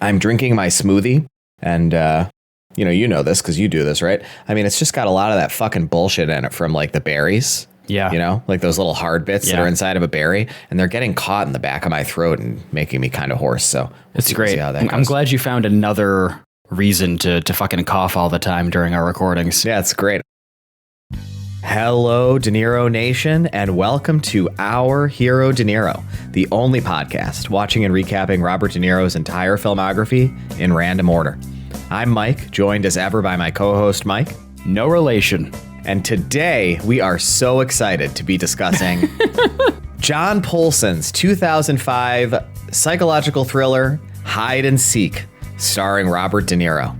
I'm drinking my smoothie, and you know this because you do this, right? I mean, it's just got a lot of that fucking bullshit in it from like the berries. Yeah. You know, like those little hard bits that are inside of a berry, and they're getting caught in the back of my throat and making me kind of hoarse. So it's great. I'm glad you found another reason to fucking cough all the time during our recordings. Yeah, it's great. Hello, De Niro Nation, and welcome to Our Hero De Niro, the only podcast watching and recapping Robert De Niro's entire filmography in random order. I'm Mike, joined as ever by my co-host Mike. No relation. And today we are so excited to be discussing John Polson's 2005 psychological thriller, Hide and Seek, starring Robert De Niro.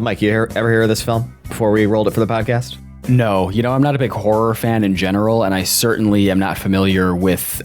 Mike, you ever hear of this film before we rolled it for the podcast? No, I'm not a big horror fan in general, and I certainly am not familiar with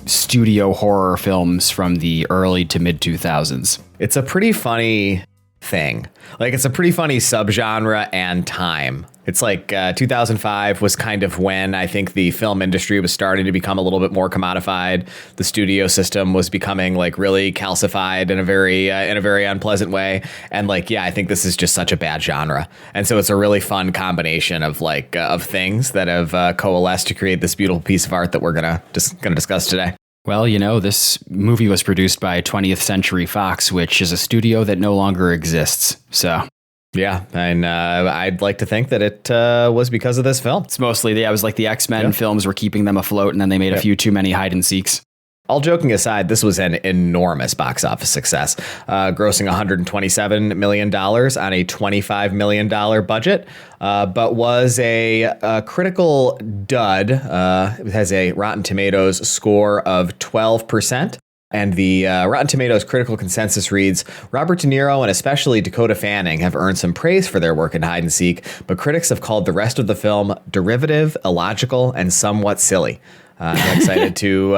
studio horror films from the early to mid 2000s. It's a pretty funny thing. Like, it's a pretty funny subgenre and time. It's like 2005 was kind of when I think the film industry was starting to become a little bit more commodified. The studio system was becoming like really calcified in a very unpleasant way. And like, yeah, I think this is just such a bad genre. And so it's a really fun combination of like of things that have coalesced to create this beautiful piece of art that we're gonna discuss today. Well, this movie was produced by 20th Century Fox, which is a studio that no longer exists. So, yeah, and I'd like to think that it was because of this film. It's mostly, it was like the X-Men films were keeping them afloat, and then they made a few too many hide and seeks. All joking aside, this was an enormous box office success, grossing $127 million on a $25 million budget, but was a critical dud. It has a Rotten Tomatoes score of 12%. And the Rotten Tomatoes critical consensus reads, Robert De Niro and especially Dakota Fanning have earned some praise for their work in Hide and Seek, but critics have called the rest of the film derivative, illogical, and somewhat silly. I'm excited to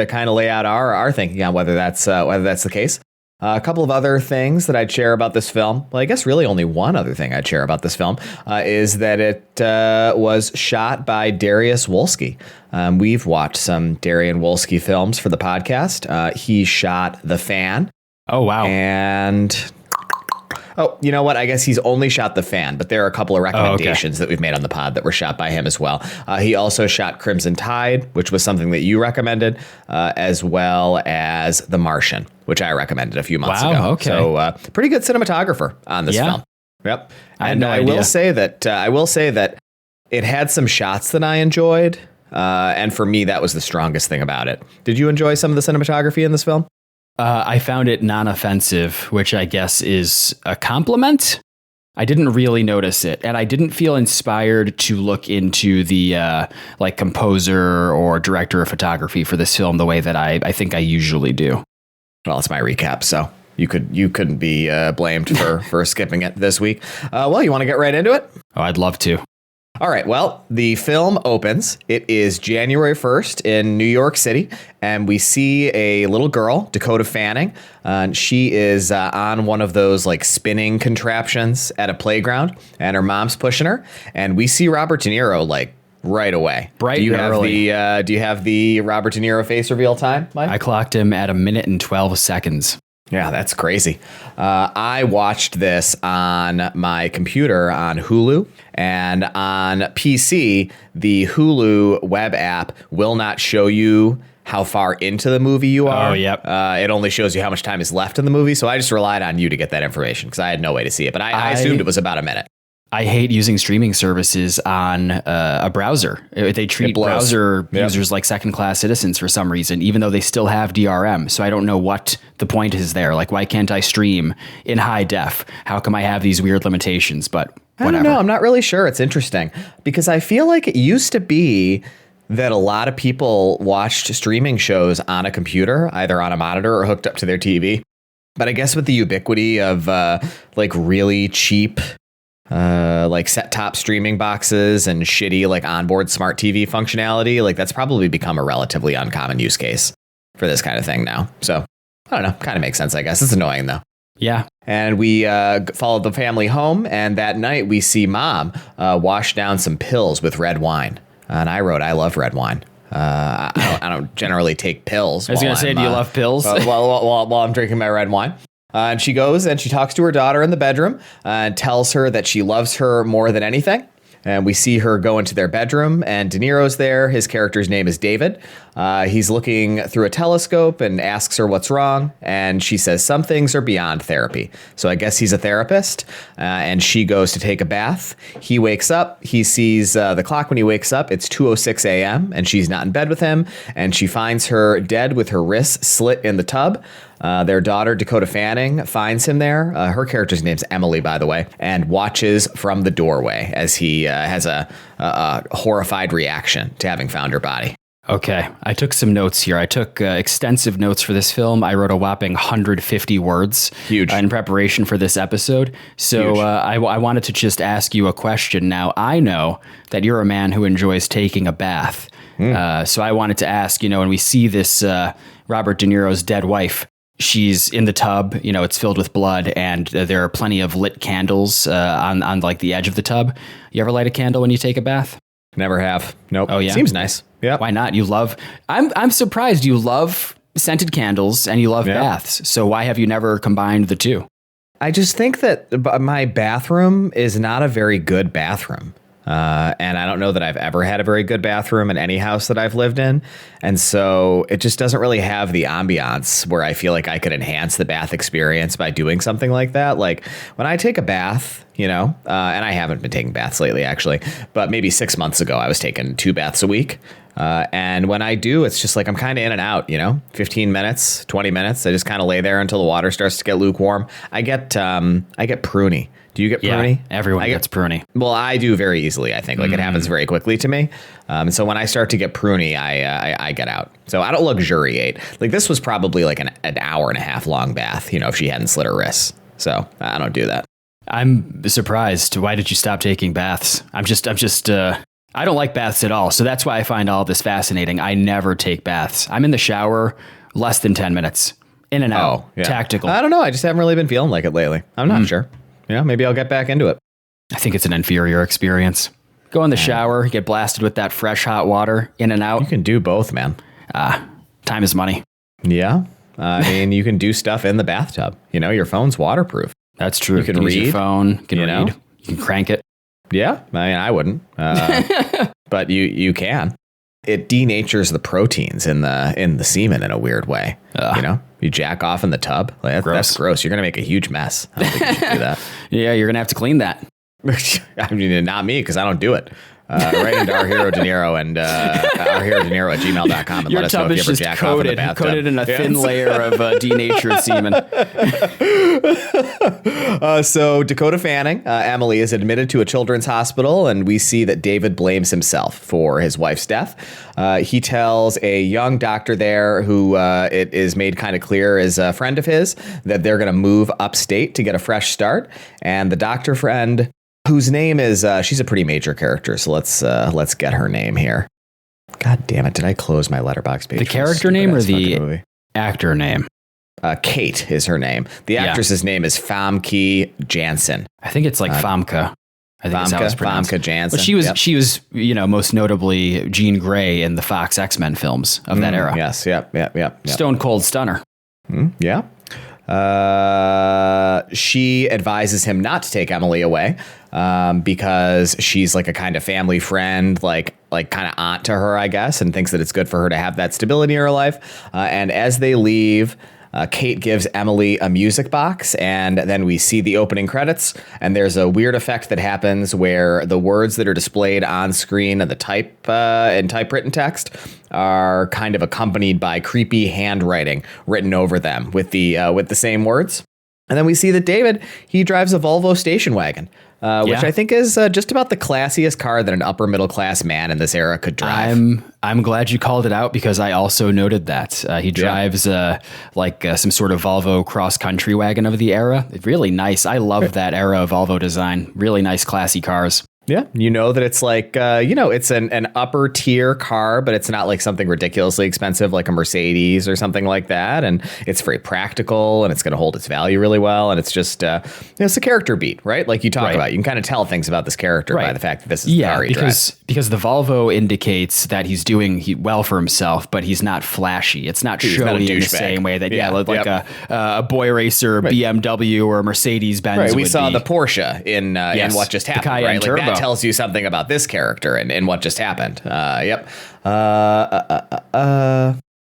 kind of lay out our thinking on whether that's the case. A couple of other things that I'd share about this film. Well, I guess really only one other thing I'd share about this film is that it was shot by Dariusz Wolski. We've watched some Dariusz Wolski films for the podcast. He shot The Fan. Oh, wow. And... oh, you know what? I guess he's only shot The Fan, but there are a couple of recommendations that we've made on the pod that were shot by him as well. He also shot Crimson Tide, which was something that you recommended, as well as The Martian, which I recommended a few months ago. Okay. So pretty good cinematographer on this film. Yep. And I will say that it had some shots that I enjoyed. And for me, that was the strongest thing about it. Did you enjoy some of the cinematography in this film? I found it non-offensive, which I guess is a compliment. I didn't really notice it, and I didn't feel inspired to look into the composer or director of photography for this film the way that I think I usually do. Well, it's my recap, so you couldn't be blamed for skipping it this week. Well, you want to get right into it? Oh, I'd love to. All right. Well, the film opens. It is January 1st in New York City, and we see a little girl, Dakota Fanning. And she is on one of those like spinning contraptions at a playground, and her mom's pushing her. And we see Robert De Niro like right away. Do you have the Robert De Niro face reveal time, Mike? I clocked him at 1 minute and 12 seconds. Yeah, that's crazy. I watched this on my computer on Hulu, and on PC, the Hulu web app will not show you how far into the movie you are. Oh, yep. It only shows you how much time is left in the movie, so I just relied on you to get that information because I had no way to see it, but I assumed it was about a minute. I hate using streaming services on a browser. They treat browser users like second-class citizens for some reason, even though they still have DRM. So I don't know what the point is there. Like, why can't I stream in high def? How come I have these weird limitations? But whatever. I don't know. I'm not really sure. It's interesting because I feel like it used to be that a lot of people watched streaming shows on a computer, either on a monitor or hooked up to their TV. But I guess with the ubiquity of like really cheap like set-top streaming boxes and shitty like onboard smart TV functionality, like that's probably become a relatively uncommon use case for this kind of thing now. So I don't know, kind of makes sense, I guess. It's annoying though. Yeah. And we followed the family home, and that night we see Mom wash down some pills with red wine. And I wrote, I love red wine. I don't generally take pills. I was going to say, do you love pills? While I'm drinking my red wine. And she goes and she talks to her daughter in the bedroom and tells her that she loves her more than anything. And we see her go into their bedroom, and De Niro's there. His character's name is David. He's looking through a telescope and asks her what's wrong. And she says some things are beyond therapy. So I guess he's a therapist. And she goes to take a bath. He wakes up. He sees the clock when he wakes up. It's 2:06 a.m. and she's not in bed with him. And she finds her dead with her wrists slit in the tub. Their daughter, Dakota Fanning, finds him there. Her character's name's Emily, by the way, and watches from the doorway as he has a horrified reaction to having found her body. Okay, I took some notes here. I took extensive notes for this film. I wrote a whopping 150 words. Huge. In preparation for this episode. So I wanted to just ask you a question. Now, I know that you're a man who enjoys taking a bath. So I wanted to ask, when we see this Robert De Niro's dead wife, she's in the tub, it's filled with blood, and there are plenty of lit candles on like the edge of the tub. You ever light a candle when you take a bath? Never have. Nope. Oh, yeah? Seems nice. Yeah. Why not? I'm surprised you love scented candles and you love baths. So why have you never combined the two? I just think that my bathroom is not a very good bathroom. And I don't know that I've ever had a very good bathroom in any house that I've lived in. And so it just doesn't really have the ambiance where I feel like I could enhance the bath experience by doing something like that. Like when I take a bath, and I haven't been taking baths lately, actually, but maybe 6 months ago, I was taking 2 baths a week. And when I do, it's just like I'm kind of in and out, 15 minutes, 20 minutes. I just kind of lay there until the water starts to get lukewarm. I get pruny. Do you get pruny? Yeah, everyone gets pruny. Well, I do very easily, I think. Like it happens very quickly to me. So when I start to get pruny, I get out. So I don't luxuriate. Like this was probably like an hour and a half long bath, if she hadn't slit her wrists. So I don't do that. I'm surprised. Why did you stop taking baths? I don't like baths at all. So that's why I find all this fascinating. I never take baths. I'm in the shower less than 10 minutes. In and out. Oh, yeah. Tactical. I don't know. I just haven't really been feeling like it lately. I'm not sure. Maybe I'll get back into it. I think it's an inferior experience. Go in the shower, get blasted with that fresh hot water, in and out. You can do both, man. Time is money. Yeah. I mean, you can do stuff in the bathtub. Your phone's waterproof. That's true. You can read your phone. You can read. You can crank it. Yeah. I mean, I wouldn't. But you can. It denatures the proteins in the semen in a weird way. You jack off in the tub. Like, that's gross. You're going to make a huge mess. I don't think you should do that. Yeah, you're going to have to clean that. I mean, not me, because I don't do it. Right into Our Hero De Niro and Our Hero De Niro at gmail.com and your let us know if you ever jack off in the bathtub. Coated in a thin layer of denatured semen. So Dakota Fanning, Emily, is admitted to a children's hospital, and we see that David blames himself for his wife's death. He tells a young doctor there who it is made kind of clear is a friend of his that they're going to move upstate to get a fresh start. And the doctor friend, whose name is, she's a pretty major character, so let's get her name here. God damn it, did I close my letterbox page? The character name or the actor name? Kate is her name. The actress's name is Famke Janssen. I think it's like Famke. I think that's how it's pronounced. Famke Janssen. Well, she was, most notably Jean Grey in the Fox X-Men films of that era. Yes, yep. Stone Cold Stunner. Yeah. She advises him not to take Emily away because she's like a kind of family friend, like kind of aunt to her, I guess, and thinks that it's good for her to have that stability in her life. And as they leave, Kate gives Emily a music box, and then we see the opening credits, and there's a weird effect that happens where the words that are displayed on screen and the typewritten text are kind of accompanied by creepy handwriting written over them with the same words. And then we see that David, he drives a Volvo station wagon, which I think is just about the classiest car that an upper middle class man in this era could drive. I'm glad you called it out because I also noted that he drives some sort of Volvo cross country wagon of the era. Really nice. I love that era of Volvo design. Really nice, classy cars. Yeah, you know that it's like, it's an upper tier car, but it's not like something ridiculously expensive like a Mercedes or something like that. And it's very practical and it's going to hold its value really well. And it's just, it's a character beat, right? Like you talk about, you can kind of tell things about this character by the fact that this is the car he drives. Because the Volvo indicates that he's doing well for himself, but he's not flashy. It's not showy in the same way that, a boy racer BMW or a Mercedes Benz. Right, we saw the Porsche in What Just Happened, right? Like that tells you something about this character and what just happened.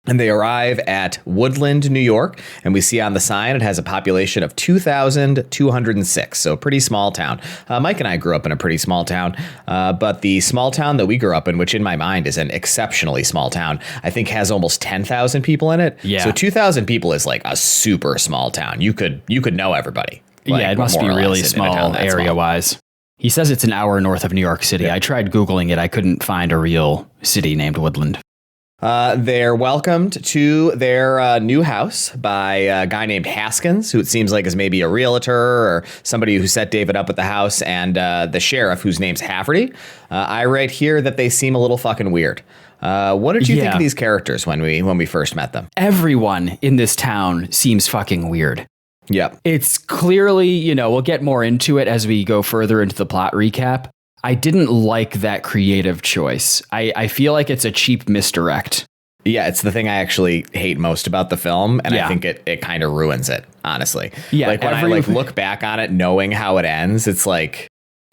And they arrive at Woodland, New York, and we see on the sign it has a population of 2,206, so pretty small town. Mike and I grew up in a pretty small town, but the small town that we grew up in, which in my mind is an exceptionally small town, I think has almost 10,000 people in it. Yeah. So 2,000 people is like a super small town. You could know everybody. Like, it must be really small area-wise. He says it's an hour north of New York City. Yeah. I tried Googling it. I couldn't find a real city named Woodland. They're welcomed to their new house by a guy named Haskins, who it seems like is maybe a realtor or somebody who set David up at the house, and the sheriff, whose name's Hafferty. I write here that they seem a little fucking weird. What did you think of these characters when we first met them? Everyone in this town seems fucking weird. Yep. It's clearly, we'll get more into it as we go further into the plot recap. I didn't like that creative choice. I feel like it's a cheap misdirect. Yeah, it's the thing I actually hate most about the film, and I think it kind of ruins it, honestly. Yeah, like when I look back on it, knowing how it ends, it's like,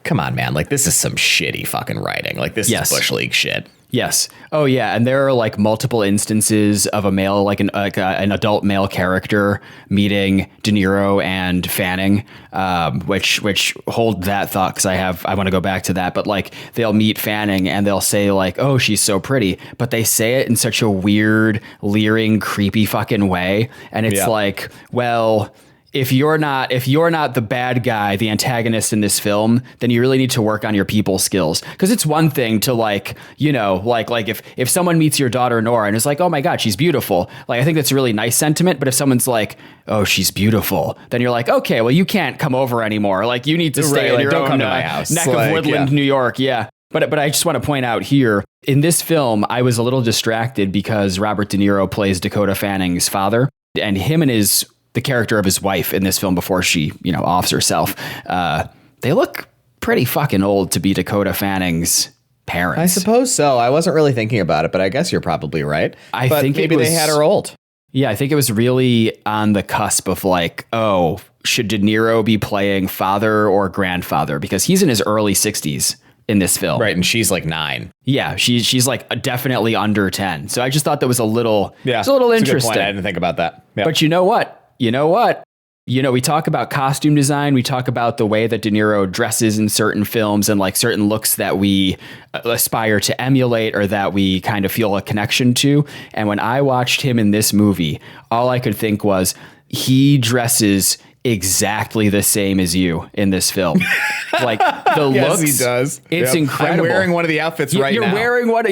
come on, man, like this is some shitty fucking writing. Like this is Bush League shit. Yes. Oh, yeah. And there are like multiple instances of a male, like an adult male character meeting De Niro and Fanning, which hold that thought because I want to go back to that. But like they'll meet Fanning and they'll say like, oh, she's so pretty. But they say it in such a weird, leering, creepy fucking way. And it's like, well, if you're not the bad guy, the antagonist in this film, then you really need to work on your people skills. Because it's one thing to like if someone meets your daughter Nora and is like, oh my God, she's beautiful. Like I think that's a really nice sentiment. But if someone's like, oh, she's beautiful, then you're like, okay, well you can't come over anymore. Like you need to stay in your don't own come to my house. neck of Woodland, New York. Yeah. But I just want to point out here, in this film, I was a little distracted because Robert De Niro plays Dakota Fanning's father, and him and the character of his wife in this film before she, offs herself. They look pretty fucking old to be Dakota Fanning's parents. I suppose so. I wasn't really thinking about it, but I guess you're probably right. I think maybe they had her old. Yeah, I think it was really on the cusp of like, oh, should De Niro be playing father or grandfather? Because he's in his early 60s in this film. Right, and she's like 9. Yeah, she's like definitely under 10. So I just thought that was a little interesting. A good point. I didn't think about that. Yep. But you know what? We talk about costume design. We talk about the way that De Niro dresses in certain films and like certain looks that we aspire to emulate or that we kind of feel a connection to. And when I watched him in this movie, all I could think was he dresses exactly the same as you in this film. Like the yes, looks, he does. It's incredible. I'm wearing one of the outfits right now. You're wearing what?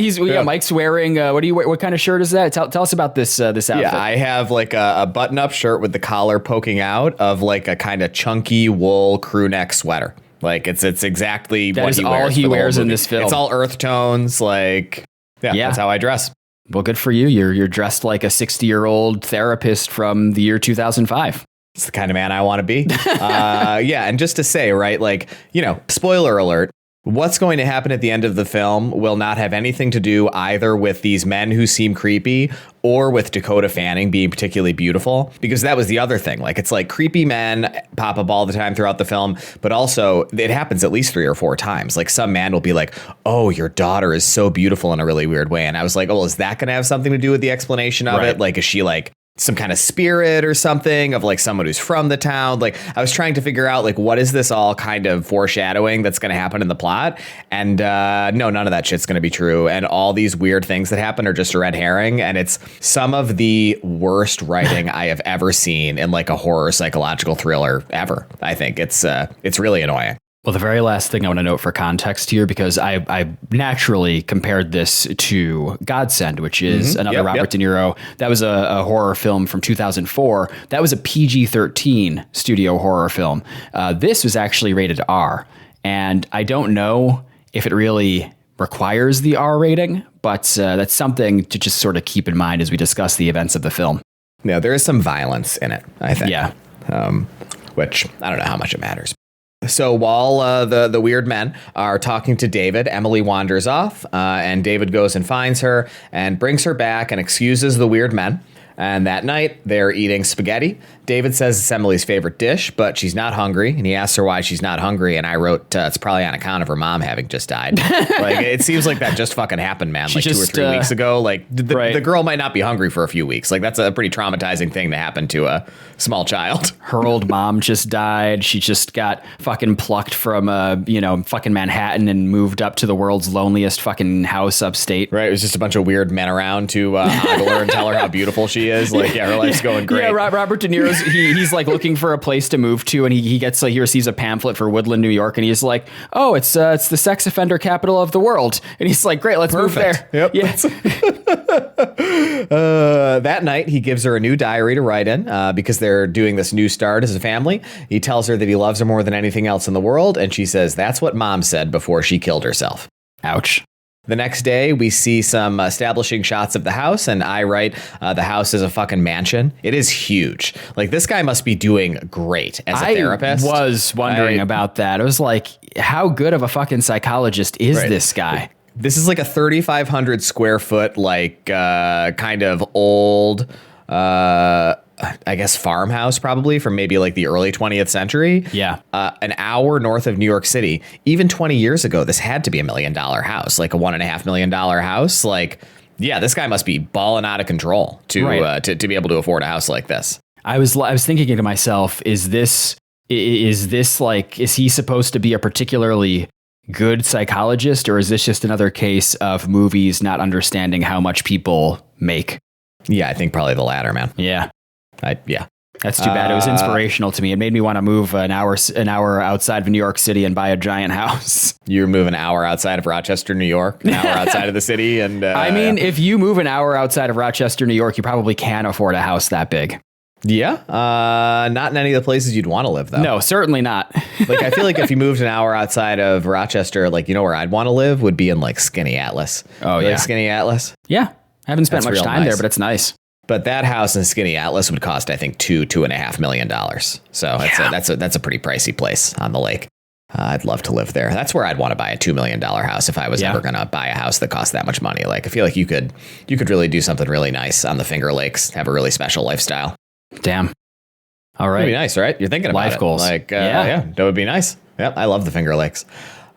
Mike's wearing. What kind of shirt is that? Tell us about this outfit. Yeah, I have like a button-up shirt with the collar poking out of like a kind of chunky wool crew neck sweater. Like it's exactly that what is he all wears. He wears in this film. It's all earth tones. Like that's how I dress. Well, good for you. You're dressed like a 60-year-old therapist from the year 2005. It's the kind of man I want to be. And just to say, right, like, spoiler alert, what's going to happen at the end of the film will not have anything to do either with these men who seem creepy or with Dakota Fanning being particularly beautiful, because that was the other thing. Like, it's like creepy men pop up all the time throughout the film, but also it happens at least 3 or 4 times. Like some man will be like, oh, your daughter is so beautiful in a really weird way. And I was like, oh, is that going to have something to do with the explanation of it? Like, is she like some kind of spirit or something of like someone who's from the town? Like I was trying to figure out like, what is this all kind of foreshadowing that's going to happen in the plot? And no, none of that shit's going to be true. And all these weird things that happen are just a red herring. And it's some of the worst writing I have ever seen in like a horror psychological thriller ever. I think it's really annoying. Well, the very last thing I want to note for context here, because I naturally compared this to Godsend, which is another Robert De Niro. That was a horror film from 2004. That was a PG-13 studio horror film. This was actually rated R. And I don't know if it really requires the R rating, but that's something to just sort of keep in mind as we discuss the events of the film. Yeah, there is some violence in it, I think. Yeah. Which I don't know how much it matters. So while the weird men are talking to David, Emily wanders off, and David goes and finds her and brings her back and excuses the weird men. And that night, they're eating spaghetti. David says it's Emily's favorite dish, but she's not hungry. And he asks her why she's not hungry. And I wrote, it's probably on account of her mom having just died. Like, it seems like that just fucking happened, man. Like just, 2 or 3 weeks ago. Like, the girl might not be hungry for a few weeks. Like, that's a pretty traumatizing thing to happen to a small child. Her old mom just died. She just got fucking plucked from, fucking Manhattan and moved up to the world's loneliest fucking house upstate. Right. It was just a bunch of weird men around to ogle her and tell her how beautiful she is. Like, yeah, her life's going great. Yeah, Robert De Niro's, he's like looking for a place to move to, and he gets like, he receives a pamphlet for Woodland, New York, and he's like, oh, it's the sex offender capital of the world. And he's like, great, let's move there. Yep. Yeah. That night, he gives her a new diary to write in because they're doing this new start as a family. He tells her that he loves her more than anything else in the world, and she says that's what mom said before she killed herself. Ouch. The next day, we see some establishing shots of the house, and I write, the house is a fucking mansion. It is huge. Like, this guy must be doing great as a therapist. I was wondering about that. I was like, how good of a fucking psychologist is this guy? This is like a 3,500 square foot, like, kind of old, I guess farmhouse probably from maybe like the early 20th century. Yeah. An hour north of New York City. Even 20 years ago, this had to be $1 million house, like a $1.5 million house. Like, yeah, this guy must be balling out of control to be able to afford a house like this. I was thinking to myself, is he supposed to be a particularly good psychologist, or is this just another case of movies not understanding how much people make? Yeah, I think probably the latter, man. Yeah. Yeah. That's too bad. It was inspirational to me. It made me want to move an hour outside of New York City and buy a giant house. You move an hour outside of Rochester, New York, an hour outside of the city. And I mean, if you move an hour outside of Rochester, New York, you probably can afford a house that big. Yeah. Not in any of the places you'd want to live, though. No, certainly not. Like, I feel like if you moved an hour outside of Rochester, like, where I'd want to live would be in like Skinny Atlas. Oh, yeah. Like Skinny Atlas? Yeah. I haven't spent much time there, but it's nice. But that house in Skinny Atlas would cost, I think, $2.5 million. So that's a pretty pricey place on the lake. I'd love to live there. That's where I'd want to buy a $2 million house if I was ever going to buy a house that cost that much money. Like, I feel like you could really do something really nice on the Finger Lakes, have a really special lifestyle. Damn. All right. That'd be nice, right? You're thinking about life goals. Like, yeah, that would be nice. Yep, I love the Finger Lakes.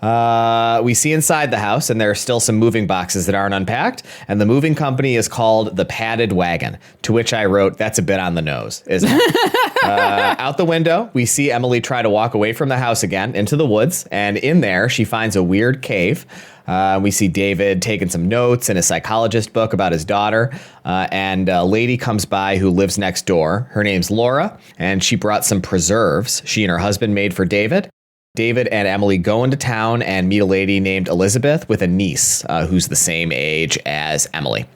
We see inside the house, and there are still some moving boxes that aren't unpacked, and the moving company is called the Padded Wagon, to which I wrote, that's a bit on the nose, isn't it? Out the window, we see Emily try to walk away from the house again into the woods, and in there, she finds a weird cave. We see David taking some notes in a psychologist book about his daughter, and a lady comes by who lives next door. Her name's Laura, and she brought some preserves she and her husband made for David. David and Emily go into town and meet a lady named Elizabeth with a niece who's the same age as Emily.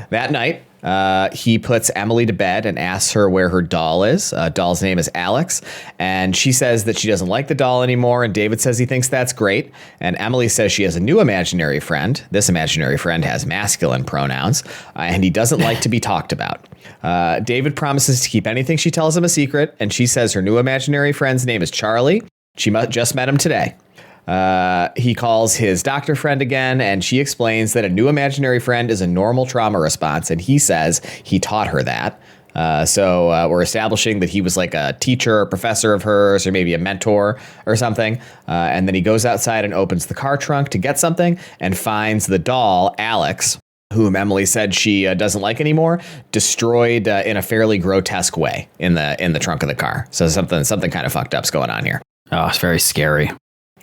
That night, he puts Emily to bed and asks her where her doll is. Doll's name is Alex, and she says that she doesn't like the doll anymore, and David says he thinks that's great, and Emily says she has a new imaginary friend. This imaginary friend has masculine pronouns, and he doesn't like to be talked about. David promises to keep anything she tells him a secret, and she says her new imaginary friend's name is Charlie. She just met him today. He calls his doctor friend again, and she explains that a new imaginary friend is a normal trauma response, and he says he taught her that. So we're establishing that he was like a teacher or professor of hers, or maybe a mentor or something. And then he goes outside and opens the car trunk to get something and finds the doll, Alex, whom Emily said she doesn't like anymore, destroyed in a fairly grotesque way in the trunk of the car. So something kind of fucked up's going on here. Oh, it's very scary.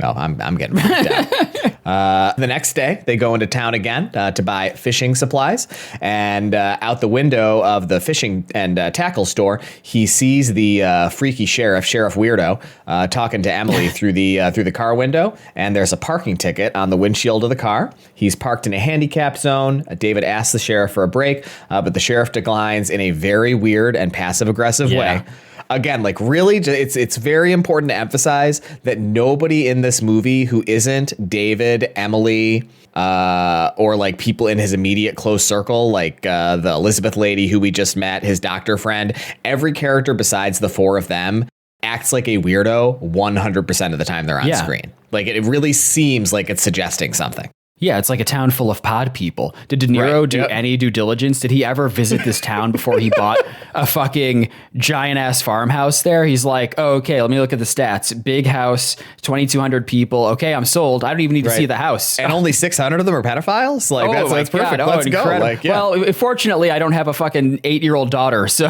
Oh, I'm getting freaked out. The next day, they go into town again to buy fishing supplies. And out the window of the fishing and tackle store, he sees the freaky Sheriff Weirdo, talking to Emily through the car window. And there's a parking ticket on the windshield of the car. He's parked in a handicap zone. David asks the sheriff for a break, but the sheriff declines in a very weird and passive-aggressive way. again, like really, it's very important to emphasize that nobody in this movie who isn't David, Emily, or like people in his immediate close circle, like the Elizabeth lady who we just met, his doctor friend, every character besides the four of them acts like a weirdo 100% of the time they're on screen. Like it really seems like it's suggesting something. Yeah, it's like a town full of pod people. Did De Niro do any due diligence? Did he ever visit this town before he bought a fucking giant ass farmhouse there? He's like, oh, okay, let me look at the stats. Big house, 2,200 people. Okay, I'm sold. I don't even need to see the house. And only 600 of them are pedophiles? Like, that's perfect. Oh, Let's go. Like, Well, fortunately, I don't have a fucking 8-year-old daughter, so.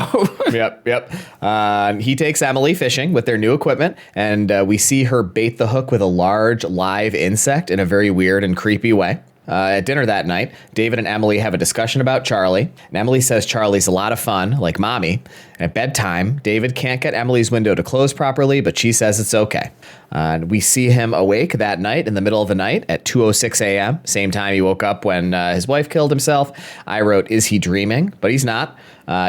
Yep. He takes Emily fishing with their new equipment, and we see her bait the hook with a large live insect in a very weird and creepy way. At dinner that night, David and Emily have a discussion about Charlie, and Emily says Charlie's a lot of fun, like mommy. At bedtime, David can't get Emily's window to close properly, but she says it's okay. We see him awake that night in the middle of the night at 2:06 a.m., same time he woke up when his wife killed himself. I wrote, is he dreaming? But he's not.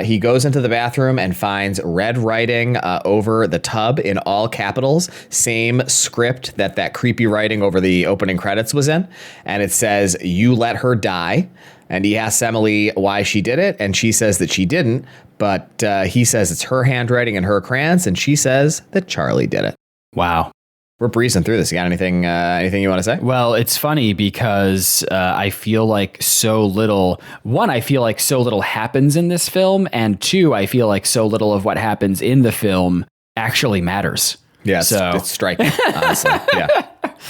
He goes into the bathroom and finds red writing over the tub in all capitals, same script that creepy writing over the opening credits was in. And it says, you let her die. And he asks Emily why she did it, and she says that she didn't, but he says it's her handwriting and her crayons, and she says that Charlie did it. Wow. We're breezing through this. You got anything you want to say? Well, it's funny because I feel like so little happens in this film. And two, I feel like so little of what happens in the film actually matters. Yeah, it's striking, honestly. Yeah.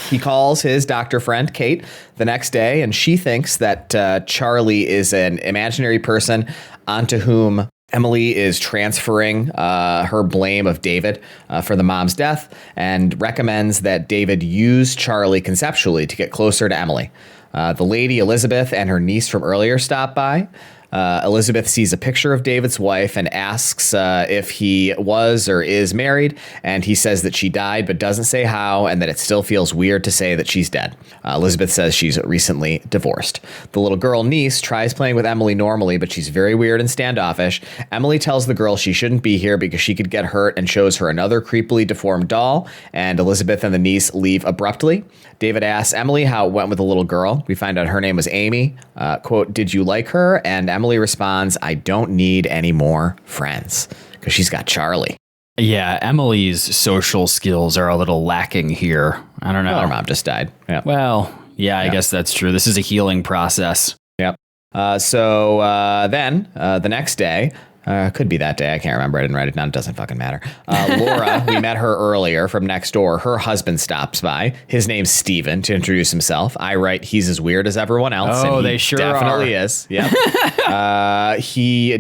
He calls his doctor friend, Kate, the next day, and she thinks that Charlie is an imaginary person onto whom Emily is transferring her blame of David for the mom's death, and recommends that David use Charlie conceptually to get closer to Emily. The lady, Elizabeth, and her niece from earlier stop by. Elizabeth sees a picture of David's wife and asks if he was or is married, and he says that she died but doesn't say how, and that it still feels weird to say that she's dead. Elizabeth says she's recently divorced. The little girl niece tries playing with Emily normally, but she's very weird and standoffish. Emily tells the girl she shouldn't be here because she could get hurt and shows her another creepily deformed doll, and Elizabeth and the niece leave abruptly. David asks Emily how it went with the little girl. We find out her name was Amy. Quote, did you like her? And Emily responds, I don't need any more friends, because she's got Charlie. Yeah, Emily's social skills are a little lacking here. I don't know. Well, her mom just died. Yeah. Well, yeah, I guess that's true. This is a healing process. Yep. So then the next day, could be that day. I can't remember. I didn't write it down. It doesn't fucking matter. Laura, we met her earlier from next door. Her husband stops by. His name's Steven to introduce himself. I write, he's as weird as everyone else. Oh, and they sure definitely is. Yep.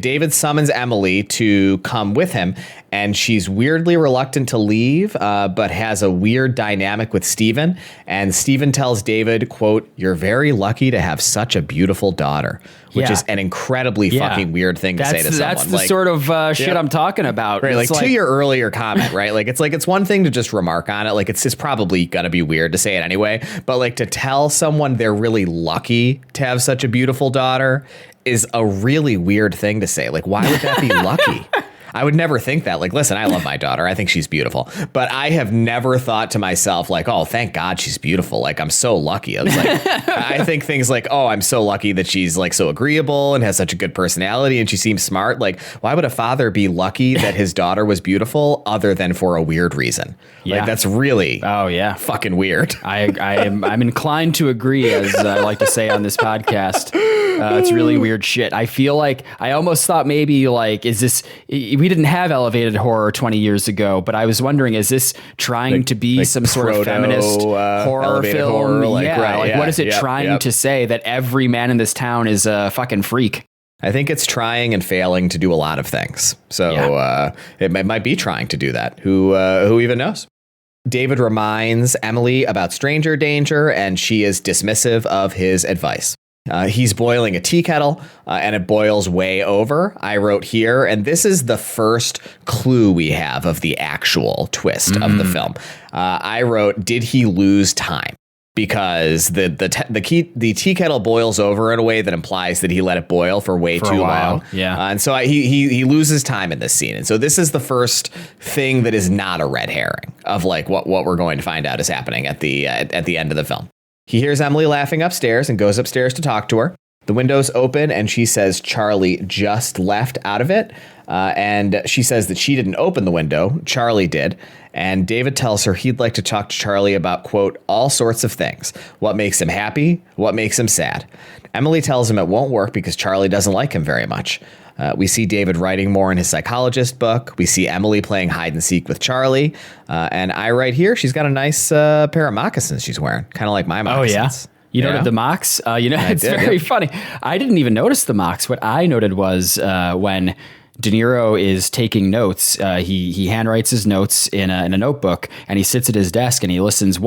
David summons Emily to come with him, and she's weirdly reluctant to leave, but has a weird dynamic with Steven. And Steven tells David, quote, you're very lucky to have such a beautiful daughter, which is an incredibly fucking weird thing to say to someone. That's the sort of shit I'm talking about. Right, like to your earlier comment, right? Like it's one thing to just remark on it. Like it's just probably gonna be weird to say it anyway. But like to tell someone they're really lucky to have such a beautiful daughter is a really weird thing to say. Like, why would that be lucky? I would never think that. Like, listen, I love my daughter. I think she's beautiful. But I have never thought to myself, like, oh, thank God she's beautiful. Like, I'm so lucky. I was like, I think things like, oh, I'm so lucky that she's like so agreeable and has such a good personality and she seems smart. Like, why would a father be lucky that his daughter was beautiful other than for a weird reason? Yeah. Like, that's really fucking weird. I'm inclined to agree, as I like to say on this podcast. It's really weird shit. I feel like I almost thought maybe like, we didn't have elevated horror 20 years ago, but I was wondering, is this trying to be some sort of feminist horror film? Horror, what is it trying to say, that every man in this town is a fucking freak? I think it's trying and failing to do a lot of things. So it might be trying to do that. Who even knows? David reminds Emily about stranger danger, and she is dismissive of his advice. He's boiling a tea kettle, and it boils way over. I wrote here, and this is the first clue we have of the actual twist of the film. I wrote, did he lose time? because the tea kettle boils over in a way that implies that he let it boil for way too long. Yeah. And so he loses time in this scene. And so this is the first thing that is not a red herring of like what we're going to find out is happening at the end of the film. He hears Emily laughing upstairs and goes upstairs to talk to her. The windows open and she says Charlie just left out of it. And she says that she didn't open the window. Charlie did. And David tells her he'd like to talk to Charlie about, quote, all sorts of things. What makes him happy? What makes him sad? Emily tells him it won't work because Charlie doesn't like him very much. We see David writing more in his psychologist book. We see Emily playing hide and seek with Charlie. And I write here, she's got a nice pair of moccasins she's wearing. Kind of like my moccasins. Oh, yeah. You noted the mocks? It's very funny. I didn't even notice the mocks. What I noted was when De Niro is taking notes, he handwrites his notes in a notebook, and he sits at his desk and he listens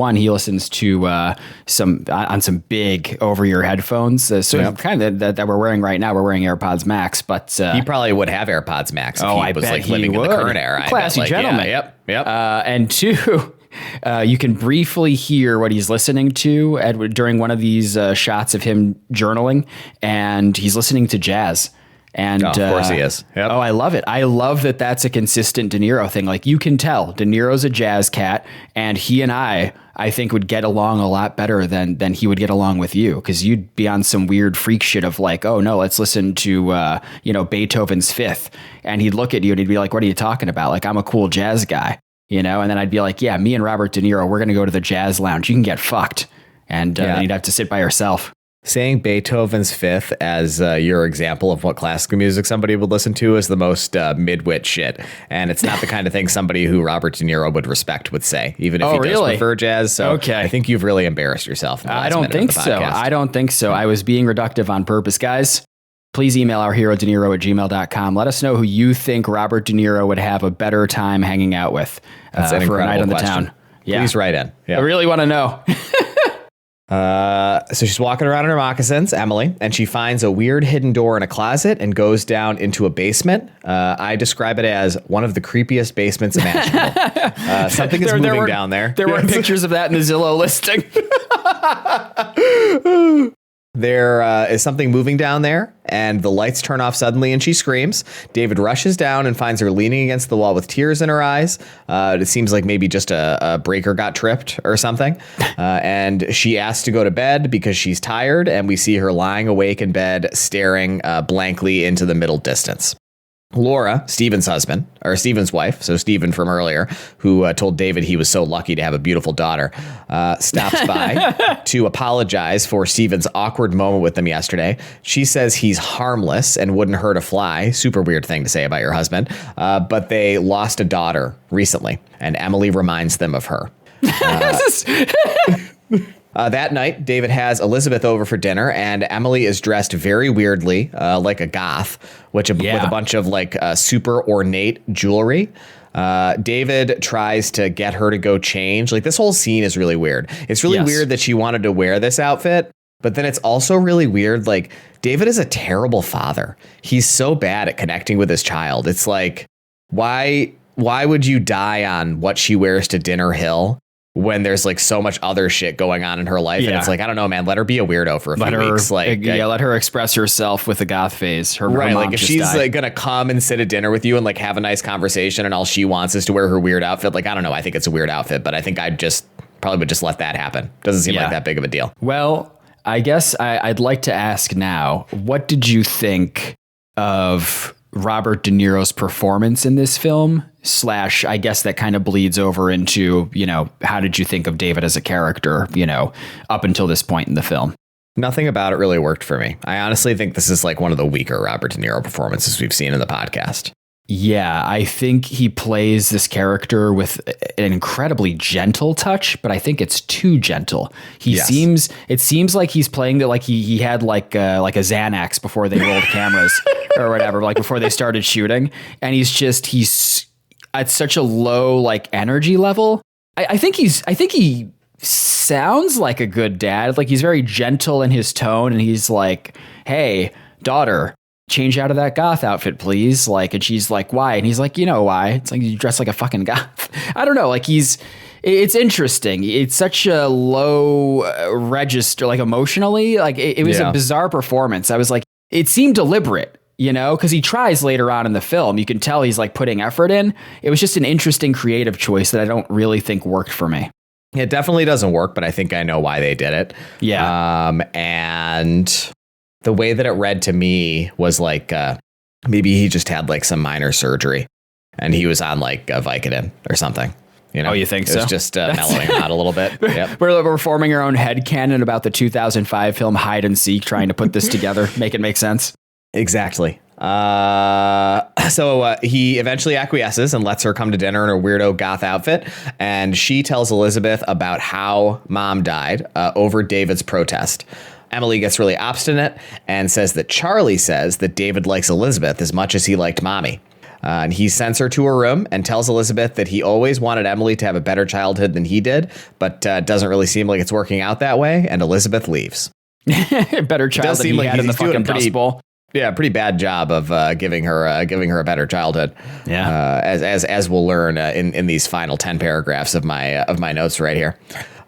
to some big over-ear headphones. Kind of that we're wearing right now. We're wearing AirPods Max, but he probably would have AirPods Max if I was bet like living in the current era. Classy gentleman. Yeah, yep. And two. You can briefly hear what he's listening to during one of these shots of him journaling, and he's listening to jazz. And of course he is. Yep. Oh, I love it. I love that that's a consistent De Niro thing. Like, you can tell De Niro's a jazz cat, and he and I think would get along a lot better than he would get along with you, because you'd be on some weird freak shit of like, oh no, let's listen to Beethoven's Fifth, and he'd look at you and he'd be like, what are you talking about? Like, I'm a cool jazz guy. And then I'd be like, yeah, me and Robert De Niro, we're going to go to the jazz lounge. You can get fucked. And then you'd have to sit by yourself. Saying Beethoven's Fifth as your example of what classical music somebody would listen to is the most mid-wit shit. And it's not the kind of thing somebody who Robert De Niro would respect would say, even if he does prefer jazz. So okay. I think you've really embarrassed yourself. I don't think so. I was being reductive on purpose, guys. Please email ourherodeniro@gmail.com. Let us know who you think Robert De Niro would have a better time hanging out with for a night on the town. Yeah. Please write in. Yeah. I really want to know. So she's walking around in her moccasins, Emily, and she finds a weird hidden door in a closet and goes down into a basement. I describe it as one of the creepiest basements imaginable. Something is moving down there. There were pictures of that in the Zillow listing. There is something moving down there, and the lights turn off suddenly, and she screams. David rushes down and finds her leaning against the wall with tears in her eyes. It seems like maybe just a breaker got tripped or something. And she asks to go to bed because she's tired, and we see her lying awake in bed, staring blankly into the middle distance. Laura, Stephen's wife, so Stephen from earlier, who told David he was so lucky to have a beautiful daughter, stops by to apologize for Stephen's awkward moment with them yesterday. She says he's harmless and wouldn't hurt a fly. Super weird thing to say about your husband. But they lost a daughter recently, and Emily reminds them of her. That night, David has Elizabeth over for dinner, and Emily is dressed very weirdly, like a goth, with a bunch of like super ornate jewelry. David tries to get her to go change. Like, this whole scene is really weird. It's really weird that she wanted to wear this outfit, but then it's also really weird. Like, David is a terrible father. He's so bad at connecting with his child. It's like, why would you die on what she wears to dinner hill when there's like so much other shit going on in her life? And it's like, I don't know, man, let her be a weirdo for a few weeks. Like, let her express herself with the goth phase. Her like, if she's like gonna come and sit at dinner with you and like have a nice conversation and all she wants is to wear her weird outfit, like, I don't know, I think it's a weird outfit, but I think I'd probably would just let that happen. Doesn't seem like that big of a deal. Well, I guess I'd like to ask now, what did you think of Robert De Niro's performance in this film? / I guess that kind of bleeds over into, how did you think of David as a character, up until this point in the film? Nothing about it really worked for me. I honestly think this is like one of the weaker Robert De Niro performances we've seen in the podcast. Yeah, I think he plays this character with an incredibly gentle touch, but I think it's too gentle. It seems like he's playing that like he had like a Xanax before they rolled cameras or whatever, like before they started shooting. And he's at such a low like energy level. I think he sounds like a good dad. Like, he's very gentle in his tone, and he's like, hey, daughter, change out of that goth outfit, please. Like, and she's like, why? And he's like, you know why? It's like, you dress like a fucking goth. I don't know. Like, it's interesting. It's such a low register, like emotionally, like it was a bizarre performance. I was like, it seemed deliberate, you know, because he tries later on in the film. You can tell he's like putting effort in. It was just an interesting creative choice that I don't really think worked for me. It definitely doesn't work, but I think I know why they did it. Yeah. And the way that it read to me was like maybe he just had like some minor surgery and he was on like a Vicodin or something. You know? Oh, you think so? It was just mellowing him out a little bit. Yep. We're forming our own headcanon about the 2005 film Hide and Seek, trying to put this together, make it make sense. Exactly. So he eventually acquiesces and lets her come to dinner in her weirdo goth outfit. And she tells Elizabeth about how mom died over David's protest. Emily gets really obstinate and says that Charlie says that David likes Elizabeth as much as he liked mommy. And he sends her to her room and tells Elizabeth that he always wanted Emily to have a better childhood than he did, but doesn't really seem like it's working out that way. And Elizabeth leaves. Better child than he had in the fucking Dust Bowl. Yeah, pretty bad job of giving her a better childhood. Yeah, as we'll learn in these final 10 paragraphs of my notes right here.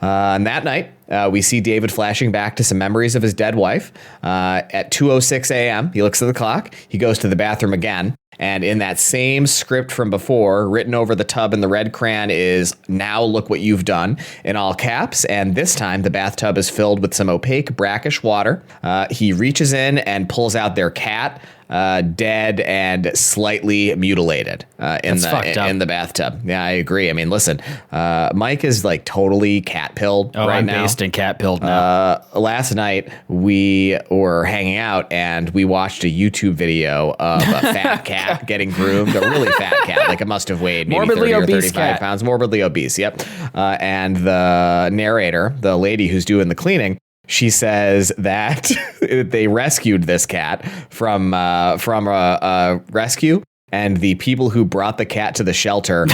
And that night, we see David flashing back to some memories of his dead wife. At 2:06 a.m., he looks at the clock. He goes to the bathroom again. And in that same script from before, written over the tub in the red crayon is "Now look what you've done" in all caps. And this time the bathtub is filled with some opaque brackish water. He reaches in and pulls out their cat, dead and slightly mutilated in the bathtub. Yeah, I agree. I mean, listen, Mike is like totally cat pilled right I'm now. Based and cat pilled now. Last night we were hanging out and we watched a YouTube video of a fat cat getting groomed, a really fat cat, like it must have weighed maybe morbidly 30 or obese 35 cat. pounds, morbidly obese. Yep. And the narrator, the lady who's doing the cleaning, she says that they rescued this cat from a rescue, and the people who brought the cat to the shelter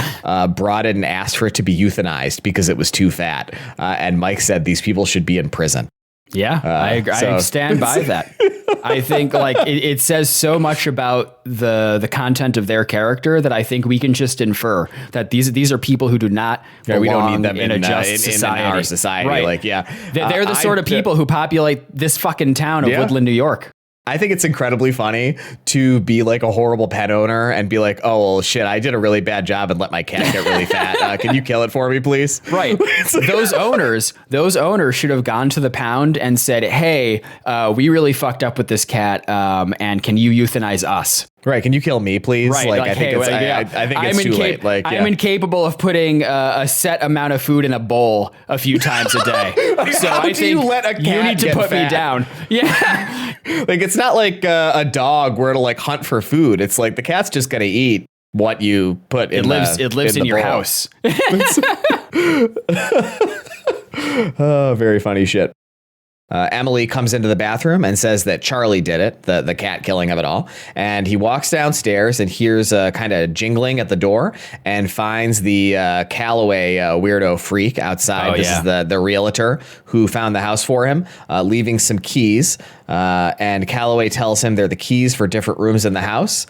brought it and asked for it to be euthanized because it was too fat. And Mike said these people should be in prison. Yeah, I agree. I stand by that. I think like it says so much about the content of their character that I think we can just infer that these are people who do not belong we don't need them in a just society. In our society. Right. Like, yeah, they're the sort of people who populate this fucking town of Woodland, New York. I think it's incredibly funny to be like a horrible pet owner and be like, oh, well, shit, I did a really bad job and let my cat get really fat. Can you kill it for me, please? Right. Those owners should have gone to the pound and said, hey, we really fucked up with this cat. And can you euthanize us? Right. Can you kill me, please? Right. Like, I think it's too late. Like, I'm incapable of putting a set amount of food in a bowl a few times a day. So I think you let a cat you need to get put fat? me down. Yeah. Like, it's not like a dog where to like hunt for food. It's like the cat's just going to eat what you put in It lives in your bowl. house. Oh, very funny shit. Emily comes into the bathroom and says that Charlie did it, the cat killing of it all. And he walks downstairs and hears a kind of jingling at the door and finds the Calloway weirdo freak outside. This is the realtor who found the house for him, leaving some keys. And Calloway tells him they're the keys for different rooms in the house.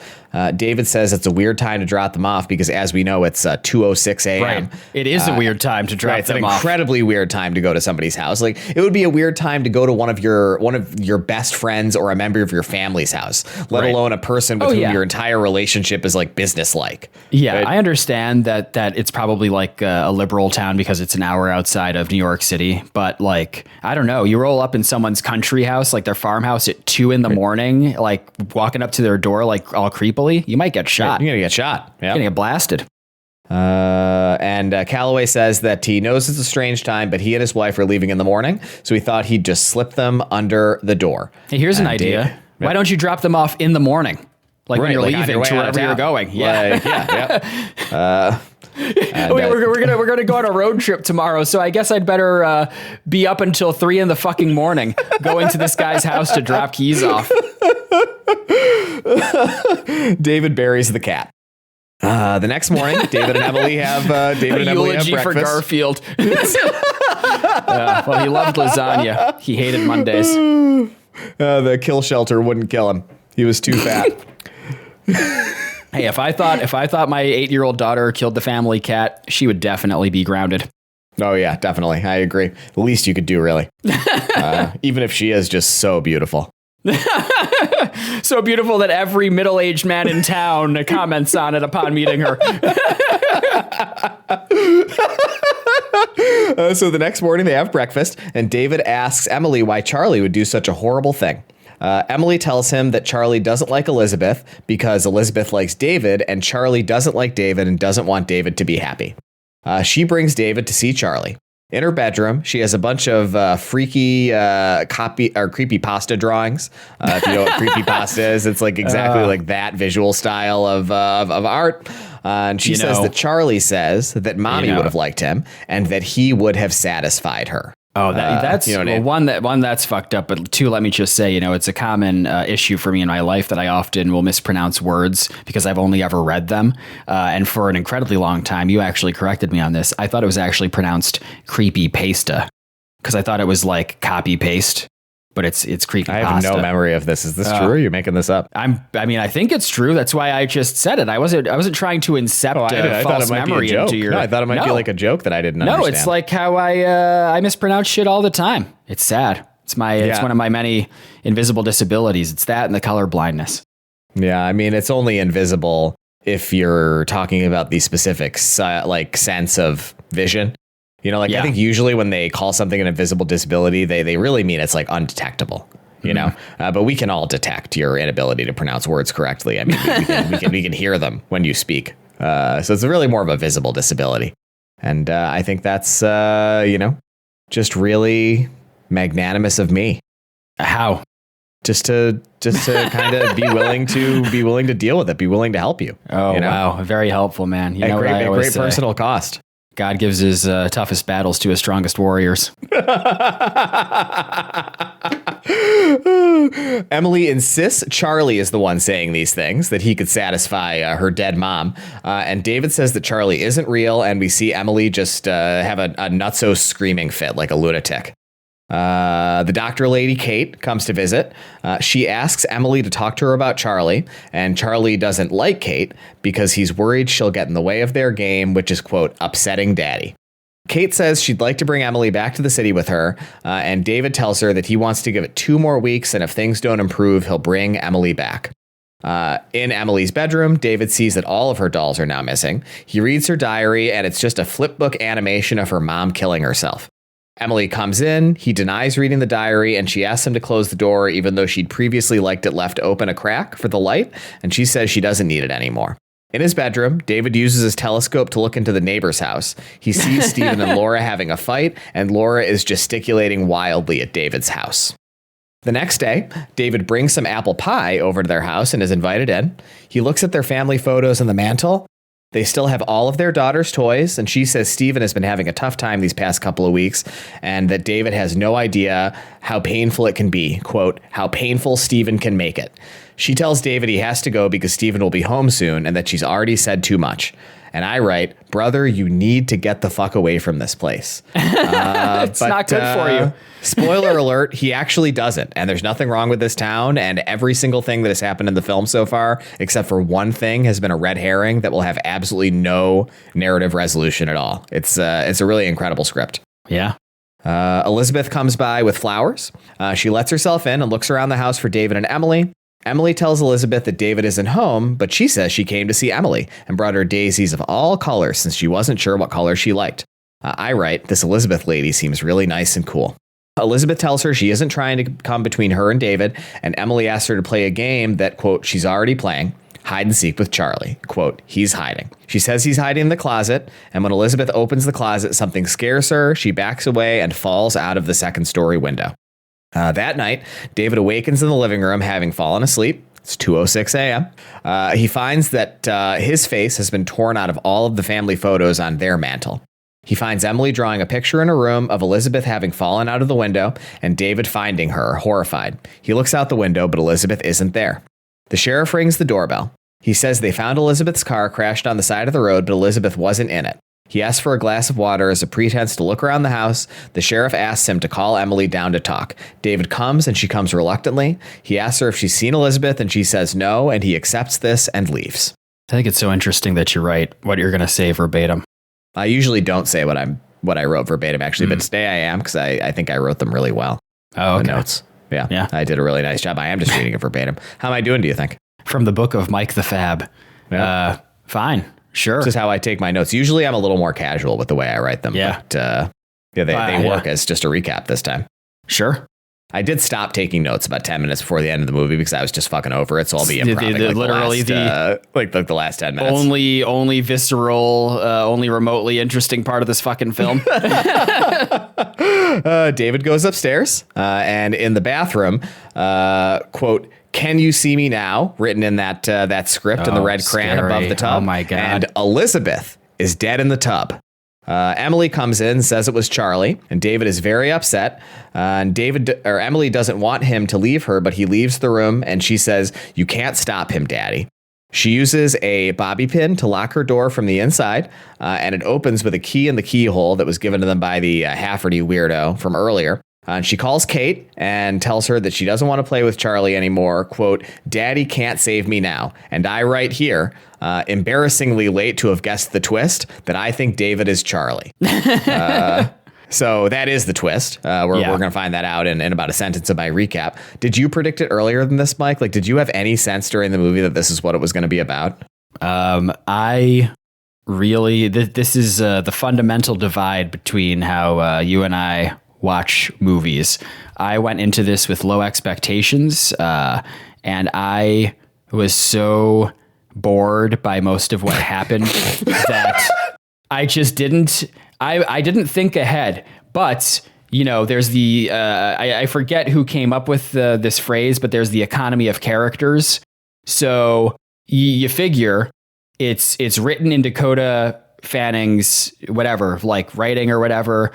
David says it's a weird time to drop them off because, as we know, it's 2:06 a.m. Right. It is a weird time to drop them off. It's an incredibly weird time to go to somebody's house. Like, it would be a weird time to go to one of your best friends or a member of your family's house, let alone a person with whom your entire relationship is like business-like. Yeah, right? I understand that it's probably like a liberal town because it's an hour outside of New York City. But like, I don't know, you roll up in someone's country house, like their farmhouse at 2 a.m, like walking up to their door, like all creepily, you might get shot. You're going to get shot. You're going to get blasted. And Calloway says that he knows it's a strange time, but he and his wife are leaving in the morning. So he thought he'd just slip them under the door. Hey, here's an idea. Why don't you drop them off in the morning? Like when you're leaving to wherever you're going. Yeah. We're gonna go on a road trip tomorrow, so I guess I'd better be up until 3 in the fucking morning, going to this guy's house to drop keys off. David buries the cat. The next morning, David and Emily have eulogy breakfast for Garfield. Well, he loved lasagna. He hated Mondays. The kill shelter wouldn't kill him. He was too fat. Hey, if I thought my 8-year-old daughter killed the family cat, she would definitely be grounded. Oh, yeah, definitely. I agree. The least you could do, really. Even if she is just so beautiful. So beautiful that every middle-aged man in town comments on it upon meeting her. So the next morning they have breakfast, and David asks Emily why Charlie would do such a horrible thing. Emily tells him that Charlie doesn't like Elizabeth because Elizabeth likes David, and Charlie doesn't like David and doesn't want David to be happy. She brings David to see Charlie. In her bedroom, she has a bunch of freaky creepypasta drawings. If you know what creepypasta is, it's like exactly like that visual style of art. And she says that Charlie says that Mommy would have liked him and that he would have satisfied her. Oh, that's one that's fucked up. But two, let me just say, it's a common issue for me in my life that I often will mispronounce words because I've only ever read them. And for an incredibly long time, you actually corrected me on this. I thought it was actually pronounced creepy pasta because I thought it was like copy paste. But it's creepy. I have no memory of this. Is this true? Or you're making this up? I think it's true. That's why I just said it. I wasn't trying to incept false memory into your. No, I thought it might be like a joke that I didn't understand. No, it's like how I mispronounce shit all the time. It's sad. It's one of my many invisible disabilities. It's that and the color blindness. Yeah, I mean, it's only invisible if you're talking about the specific sense of vision. I think usually when they call something an invisible disability, they really mean it's like undetectable, but we can all detect your inability to pronounce words correctly. I mean, we can hear them when you speak. So it's really more of a visible disability. And I think that's, just really magnanimous of me. How? Just to kind of be willing to deal with it, be willing to help you. Oh, wow. Very helpful, man. At great personal cost. God gives his toughest battles to his strongest warriors. Emily insists Charlie is the one saying these things, that he could satisfy her dead mom. And David says that Charlie isn't real, and we see Emily just have a nutso screaming fit like a lunatic. The doctor lady, Kate, comes to visit. She asks Emily to talk to her about Charlie, and Charlie doesn't like Kate because he's worried she'll get in the way of their game, which is, quote, upsetting daddy. Kate says she'd like to bring Emily back to the city with her, and David tells her that he wants to give it 2 more weeks, and if things don't improve, he'll bring Emily back. In Emily's bedroom, David sees that all of her dolls are now missing. He reads her diary, and it's just a flipbook animation of her mom killing herself. Emily comes in, he denies reading the diary, and she asks him to close the door even though she'd previously liked it left open a crack for the light, and she says she doesn't need it anymore. In his bedroom, David uses his telescope to look into the neighbor's house. He sees Stephen and Laura having a fight, and Laura is gesticulating wildly at David's house. The next day, David brings some apple pie over to their house and is invited in. He looks at their family photos on the mantle. They still have all of their daughter's toys, and she says Stephen has been having a tough time these past couple of weeks, and that David has no idea how painful it can be, quote, how painful Stephen can make it. She tells David he has to go because Stephen will be home soon and that she's already said too much. And I write, brother, you need to get the fuck away from this place. It's not good for you. Spoiler alert, he actually doesn't. And there's nothing wrong with this town. And every single thing that has happened in the film so far, except for one thing, has been a red herring that will have absolutely no narrative resolution at all. It's a really incredible script. Yeah. Elizabeth comes by with flowers. She lets herself in and looks around the house for David and Emily. Emily tells Elizabeth that David isn't home, but she says she came to see Emily and brought her daisies of all colors since she wasn't sure what color she liked. I write, this Elizabeth lady seems really nice and cool. Elizabeth tells her she isn't trying to come between her and David, and Emily asks her to play a game that, quote, she's already playing, hide and seek with Charlie. Quote, he's hiding. She says he's hiding in the closet, and when Elizabeth opens the closet, something scares her. She backs away and falls out of the second-story window. That night, David awakens in the living room having fallen asleep. It's 2:06 a.m. He finds that his face has been torn out of all of the family photos on their mantle. He finds Emily drawing a picture in her room of Elizabeth having fallen out of the window and David finding her, horrified. He looks out the window, but Elizabeth isn't there. The sheriff rings the doorbell. He says they found Elizabeth's car crashed on the side of the road, but Elizabeth wasn't in it. He asks for a glass of water as a pretense to look around the house. The sheriff asks him to call Emily down to talk. David comes, and she comes reluctantly. He asks her if she's seen Elizabeth, and she says no, and he accepts this and leaves. I think it's so interesting that you write what you're going to say verbatim. I usually don't say what I'm what I wrote verbatim, actually, but today I am, because I think I wrote them really well. Oh, okay. The notes. Yeah, I did a really nice job. I am just reading it verbatim. How am I doing, do you think? From the book of Mike the Fab. Yeah. Fine. Sure. This is how I take my notes. Usually I'm a little more casual with the way I write them. Yeah. But they work as just a recap this time. Sure. I did stop taking notes about 10 minutes before the end of the movie because I was just fucking over it. So I'll be improv the last 10 minutes. Only visceral, only remotely interesting part of this fucking film. David goes upstairs and in the bathroom, quote, "Can you see me now?" written in that script in the red crayon above the tub. Oh my God. And Elizabeth is dead in the tub. Emily comes in, says it was Charlie, and David is very upset. And Emily doesn't want him to leave her, but he leaves the room, and she says, "You can't stop him, Daddy." She uses a bobby pin to lock her door from the inside, and it opens with a key in the keyhole that was given to them by the Hafferty weirdo from earlier. And she calls Kate and tells her that she doesn't want to play with Charlie anymore. Quote, "Daddy can't save me now." And I write here, embarrassingly late to have guessed the twist, that I think David is Charlie. So that is the twist. We're going to find that out in about a sentence of my recap. Did you predict it earlier than this, Mike? Like, did you have any sense during the movie that this is what it was going to be about? I really, this is the fundamental divide between how you and I watch movies. I went into this with low expectations, and I was so bored by most of what happened that I just didn't. I didn't think ahead. But there's the I forget who came up with this phrase, but there's the economy of characters. So you figure it's written in Dakota Fanning's whatever, like writing or whatever.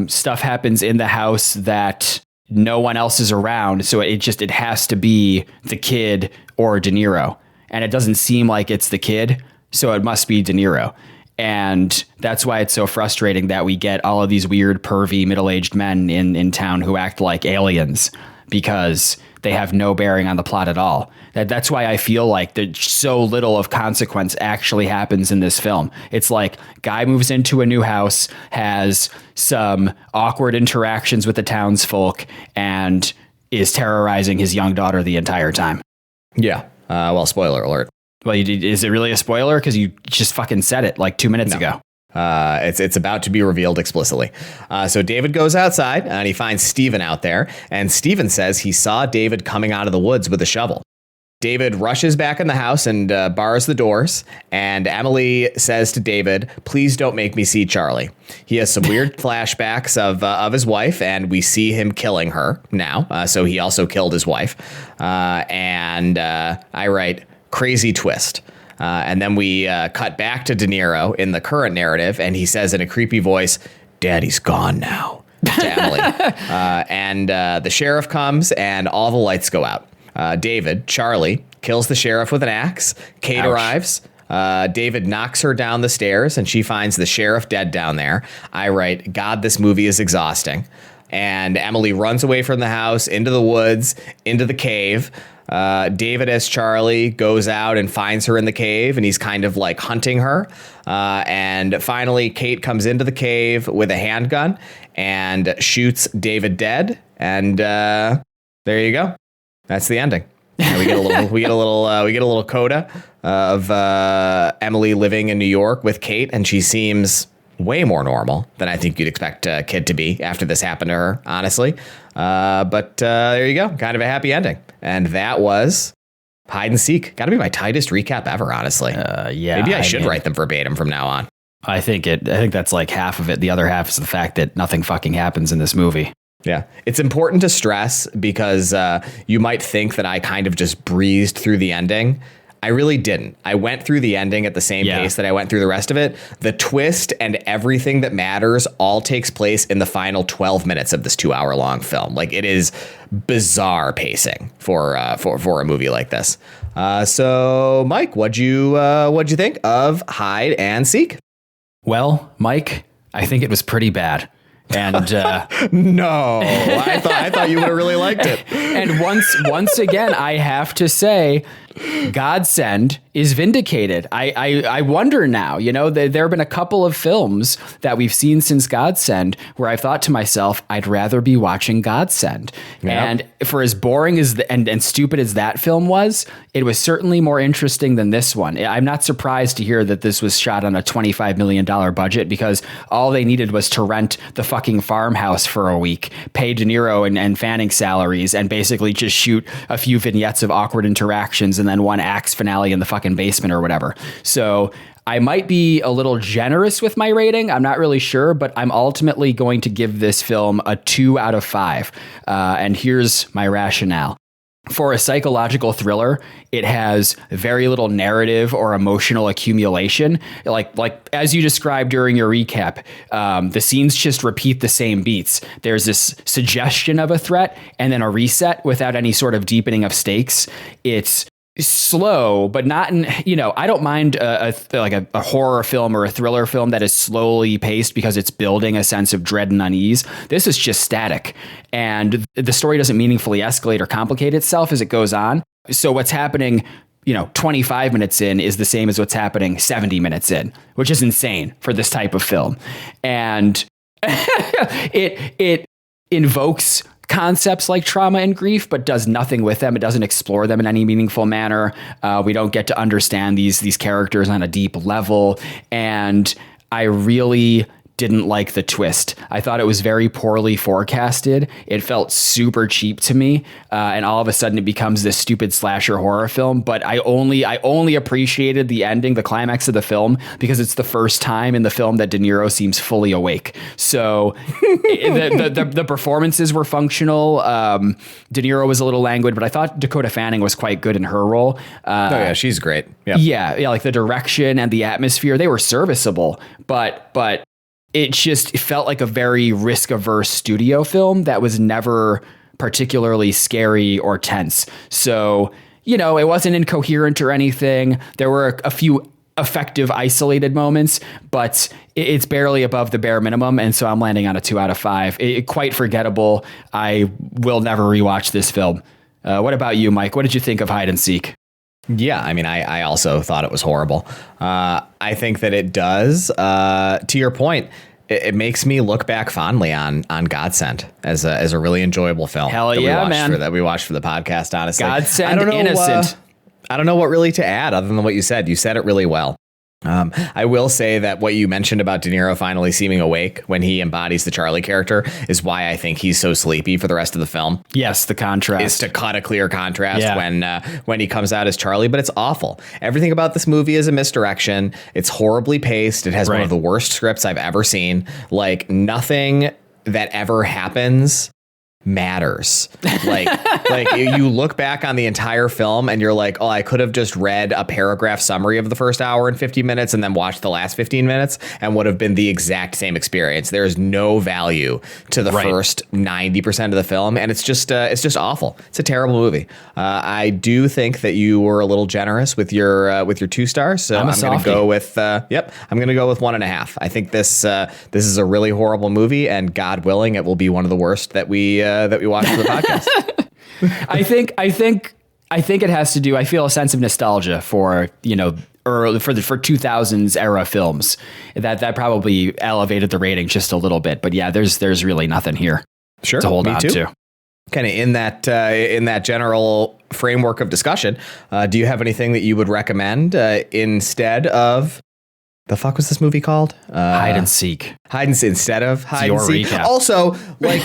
Stuff happens in the house that no one else is around, so it has to be the kid or De Niro, and it doesn't seem like it's the kid, so it must be De Niro. And that's why it's so frustrating that we get all of these weird, pervy, middle-aged men in town who act like aliens, because they have no bearing on the plot at all. That's why I feel like there's so little of consequence actually happens in this film. It's like guy moves into a new house, has some awkward interactions with the townsfolk, and is terrorizing his young daughter the entire time. Yeah. Well, spoiler alert. Well, is it really a spoiler? Because you just fucking said it like 2 minutes ago. It's about to be revealed explicitly. So David goes outside and he finds Steven out there, and Steven says he saw David coming out of the woods with a shovel. David rushes back in the house and bars the doors, and Emily says to David, "Please don't make me see Charlie." He has some weird flashbacks of his wife, and we see him killing her now. So he also killed his wife. And I write, "Crazy twist." And then we cut back to De Niro in the current narrative, and he says in a creepy voice, "Daddy's gone now," to Emily. And the sheriff comes, and all the lights go out. David, Charlie, kills the sheriff with an axe. Kate arrives. David knocks her down the stairs, and she finds the sheriff dead down there. I write, "God, this movie is exhausting." And Emily runs away from the house, into the woods, into the cave. David, as Charlie, goes out and finds her in the cave, and he's kind of like hunting her. And finally, Kate comes into the cave with a handgun and shoots David dead. And there you go. That's the ending. And we get a little coda of Emily living in New York with Kate, and she seems way more normal than I think you'd expect a kid to be after this happened to her, honestly. But there you go. Kind of a happy ending. And that was Hide and Seek. Got to be my tightest recap ever, honestly. Yeah. Maybe I should write them verbatim from now on. I think that's like half of it. The other half is the fact that nothing fucking happens in this movie. Yeah. It's important to stress because you might think that I kind of just breezed through the ending. I really didn't. I went through the ending at the same pace that I went through the rest of it. The twist and everything that matters all takes place in the final 12 minutes of this 2-hour-long film. Like, it is bizarre pacing for a movie like this. So, Mike, what'd you think of Hide and Seek? Well, Mike, I think it was pretty bad. And no, I thought you would have really liked it. And once again, I have to say, Godsend is vindicated. I wonder now, there have been a couple of films that we've seen since Godsend where I've thought to myself, I'd rather be watching Godsend. Yep. And for as boring as and stupid as that film was, it was certainly more interesting than this one. I'm not surprised to hear that this was shot on a $25 million budget because all they needed was to rent the fucking farmhouse for a week, pay De Niro and Fanning salaries, and basically just shoot a few vignettes of awkward interactions and then one axe finale in the fucking basement or whatever. So I might be a little generous with my rating. I'm not really sure, but I'm ultimately going to give this film a 2 out of 5. And here's my rationale. For a psychological thriller, it has very little narrative or emotional accumulation. Like as you described during your recap, the scenes just repeat the same beats. There's this suggestion of a threat and then a reset without any sort of deepening of stakes. It's slow, but not in, I don't mind a horror film or a thriller film that is slowly paced because it's building a sense of dread and unease. This is just static, and the story doesn't meaningfully escalate or complicate itself as it goes on. So what's happening 25 minutes in is the same as what's happening 70 minutes in, which is insane for this type of film. And it invokes concepts like trauma and grief, but does nothing with them. It doesn't explore them in any meaningful manner. We don't get to understand these characters on a deep level. And I really didn't like the twist. I thought it was very poorly forecasted. It felt super cheap to me. And all of a sudden it becomes this stupid slasher horror film. But I only appreciated the ending, the climax of the film, because it's the first time in the film that De Niro seems fully awake. So the performances were functional. De Niro was a little languid, but I thought Dakota Fanning was quite good in her role. She's great. Yeah, like the direction and the atmosphere, they were serviceable, but it felt like a very risk-averse studio film that was never particularly scary or tense. So, it wasn't incoherent or anything. There were a few effective isolated moments, but it's barely above the bare minimum. And so I'm landing on a 2 out of 5. Quite forgettable. I will never rewatch this film. What about you, Mike? What did you think of Hide and Seek? Yeah, I mean, I also thought it was horrible. I think that it does, to your point, it makes me look back fondly on Godsend as a really enjoyable film. Hell yeah, man. That we watched for the podcast, honestly. Godsend Innocent. I don't know what really to add other than what you said. You said it really well. I will say that what you mentioned about De Niro finally seeming awake when he embodies the Charlie character is why I think he's so sleepy for the rest of the film. Yes, the contrast is to cut a clear contrast when he comes out as Charlie, but it's awful. Everything about this movie is a misdirection. It's horribly paced. It has one of the worst scripts I've ever seen. Like nothing that ever happens matters. Like you look back on the entire film and you're like, oh, I could have just read a paragraph summary of the first hour and 50 minutes and then watched the last 15 minutes and would have been the exact same experience. There is no value to the first 90% of the film, and it's just awful. It's a terrible movie. I do think that you were a little generous with your 2 stars, so I'm going to go with I'm going to go with 1.5. I think this is a really horrible movie, and God willing, it will be one of the worst that we watch for the podcast. I think it has to do. I feel a sense of nostalgia for early for 2000s era films that probably elevated the rating just a little bit. But yeah, there's really nothing here to hold on to. Kind of in that general framework of discussion, do you have anything that you would recommend instead of? The fuck was this movie called? Hide and Seek. Hide and Seek instead of Hide and Seek. Recap. Also, like.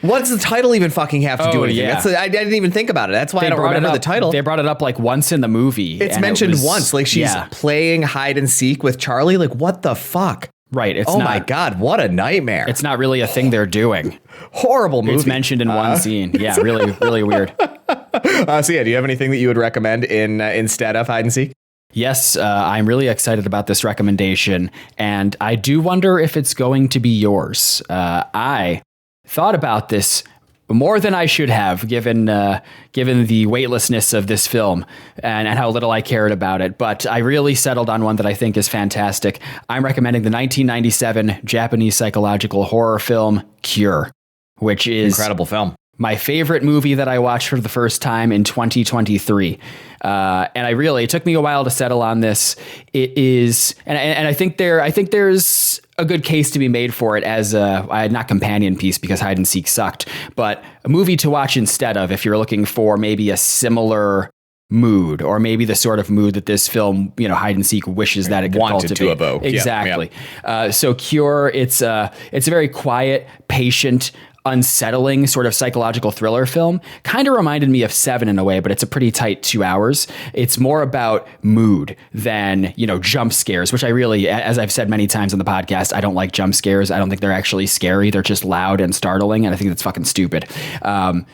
What does the title even fucking have to do with anything? I didn't even think about it. That's why I don't remember the title. They brought it up like once in the movie. It's mentioned once. Like she's playing hide and seek with Charlie. Like what the fuck? Right. It's my God. What a nightmare. It's not really a thing they're doing. Horrible movie. It's mentioned in one scene. Yeah. Really, really weird. Do you have anything that you would recommend instead of Hide and Seek? Yes, I'm really excited about this recommendation, and I do wonder if it's going to be yours. I thought about this more than I should have, given the weightlessness of this film and how little I cared about it. But I really settled on one that I think is fantastic. I'm recommending the 1997 Japanese psychological horror film Cure, which is incredible film. my favorite movie that I watched for the first time in 2023. And it took me a while to settle on this. It is, and I think there's a good case to be made for it as not companion piece, because hide and seek sucked, but a movie to watch instead of, if you're looking for maybe a similar mood, or maybe the sort of mood that this film, hide and seek, wishes that it could wanted to evoke. Exactly. Yep. So Cure, it's a very quiet, patient, unsettling sort of psychological thriller film. Kind of reminded me of Seven in a way, but it's a pretty tight 2 hours. It's more about mood than, jump scares, which I really, as I've said many times on the podcast, I don't like jump scares. I don't think they're actually scary. They're just loud and startling, and I think that's fucking stupid.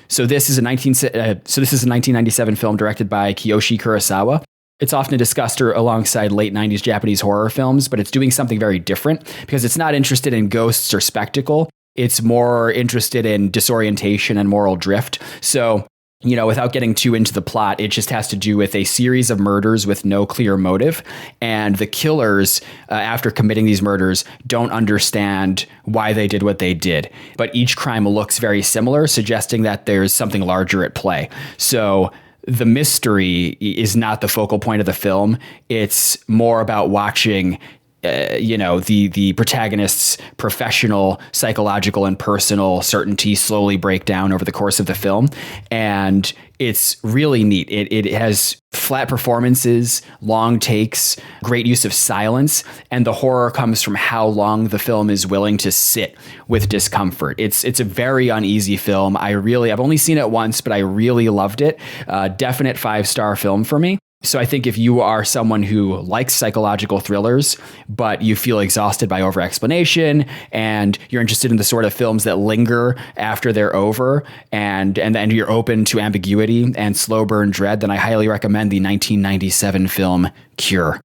So this is a 1997 film directed by Kiyoshi Kurosawa. It's often discussed alongside late 90s Japanese horror films, but it's doing something very different because it's not interested in ghosts or spectacle. It's more interested in disorientation and moral drift. So, without getting too into the plot, it just has to do with a series of murders with no clear motive. And the killers, after committing these murders, don't understand why they did what they did. But each crime looks very similar, suggesting that there's something larger at play. So the mystery is not the focal point of the film. It's more about watching the protagonist's professional, psychological, and personal certainty slowly break down over the course of the film. And it's really neat. It has flat performances, long takes, great use of silence, and the horror comes from how long the film is willing to sit with discomfort. It's a very uneasy film. I've only seen it once, but I really loved it. Definite 5-star film for me. So I think if you are someone who likes psychological thrillers, but you feel exhausted by over-explanation, and you're interested in the sort of films that linger after they're over, and then you're open to ambiguity and slow burn dread, then I highly recommend the 1997 film Cure.